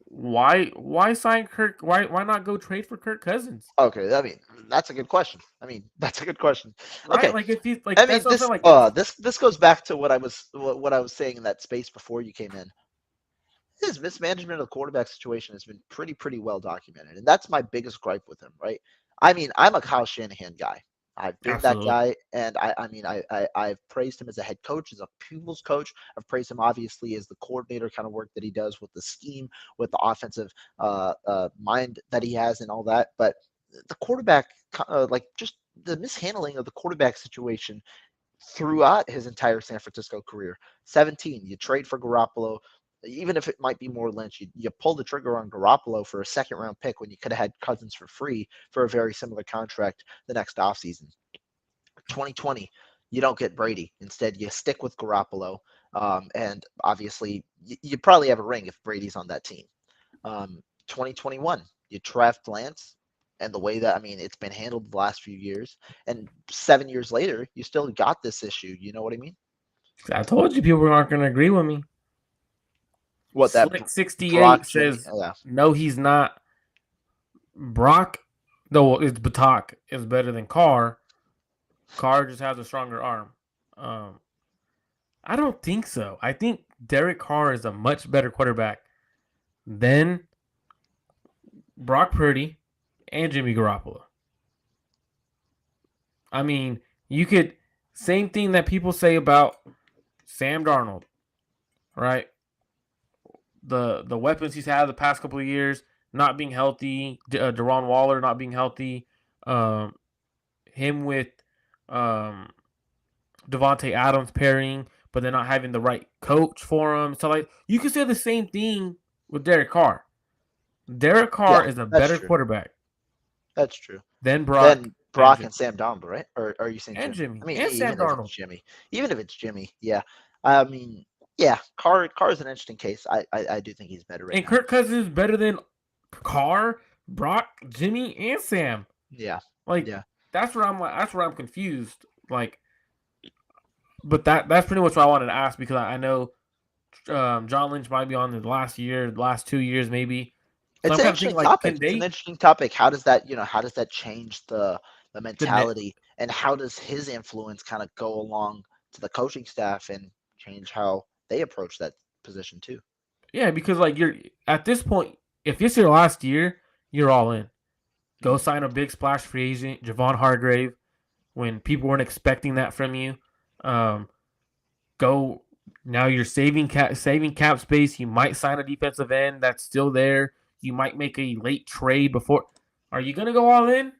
why sign Kirk? Why not go trade for Kirk Cousins? Okay, I mean, that's a good question. Okay, Right? Like if he's like I that's mean, also like this goes back to what I was saying in that space before you came in. His mismanagement of the quarterback situation has been pretty well documented, and that's my biggest gripe with him. Right? I mean, I'm a Kyle Shanahan guy. I've been that absolutely. guy, and I've praised him as a head coach, as a pupils coach. I've praised him obviously as the coordinator kind of work that he does with the scheme, with the offensive mind that he has, and all that. But the quarterback, like just the mishandling of the quarterback situation throughout his entire San Francisco career. 17, you trade for Garoppolo. Even if it might be more Lynch, you pull the trigger on Garoppolo for a second round pick when you could have had Cousins for free for a very similar contract the next offseason. 2020, you don't get Brady. Instead, you stick with Garoppolo. And obviously, you probably have a ring if Brady's on that team. 2021, you draft Lance. And the way that, I mean, it's been handled the last few years. And 7 years later, you still got this issue. You know what I mean? I told you people aren't going to agree with me. What that Slick 68 Brock Jimmy? says Yeah. no, he's not. Brock, though, it's Batak is better than Carr. Carr just has a stronger arm. I don't think so. I think Derek Carr is a much better quarterback than Brock Purdy and Jimmy Garoppolo. I mean, you could same thing that people say about Sam Darnold, right? The weapons he's had the past couple of years, not being healthy, Deron Waller not being healthy, him with Devontae Adams pairing, but they're not having the right coach for him. So like you can say the same thing with Derek Carr. Derek Carr is a better quarterback. That's true. Than Brock. And Sam Darnold, right? Or are you saying Jimmy? I mean, and Sam Darnold. Even if it's Jimmy, yeah. I mean, yeah, Carr is an interesting case. I do think he's better right and now. Kirk Cousins is better than Carr, Brock, Jimmy, and Sam. Yeah. Like yeah. That's where I'm confused. Like, but that's pretty much what I wanted to ask because I know John Lynch might be on the last 2 years maybe. So it's an interesting topic. It's an interesting topic. How does that change the mentality, and how does his influence kind of go along to the coaching staff and change how they approach that position too? Yeah, because like you're at this point, if it's your last year, you're all in. Go sign a big splash free agent, Javon Hargrave, when people weren't expecting that from you. Go now. You're saving cap space. You might sign a defensive end that's still there. You might make a late trade before. Are you gonna go all in?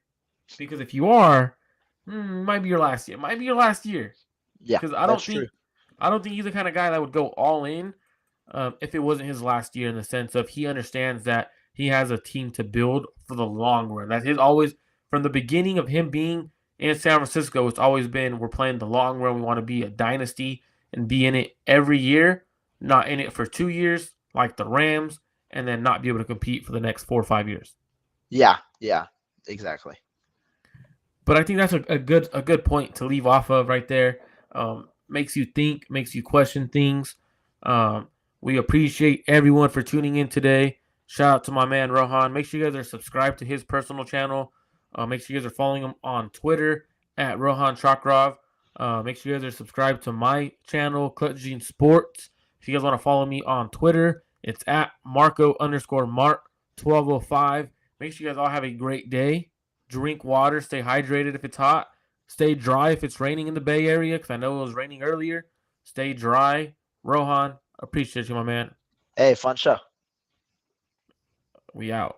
Because if you are, might be your last year. Yeah, because I don't think he's the kind of guy that would go all in if it wasn't his last year, in the sense of he understands that he has a team to build for the long run. That's his always from the beginning of him being in San Francisco. It's always been we're playing the long run. We want to be a dynasty and be in it every year, not in it for 2 years like the Rams, and then not be able to compete for the next 4 or 5 years. Yeah, exactly. But I think that's a good point to leave off of right there. Makes you think, makes you question things. We appreciate everyone for tuning in today. Shout out to my man Rohan. Make sure you guys are subscribed to his personal channel. Make sure you guys are following him on Twitter at Rohan Chakrav. Make sure you guys are subscribed to my channel, Clutch Gene Sports. If you guys want to follow me on Twitter, it's at Marco_Mark1205. Make sure you guys all have a great day. Drink water. Stay hydrated if it's hot. Stay dry if it's raining in the Bay Area, because I know it was raining earlier. Stay dry. Rohan, appreciate you, my man. Hey, fun show. We out.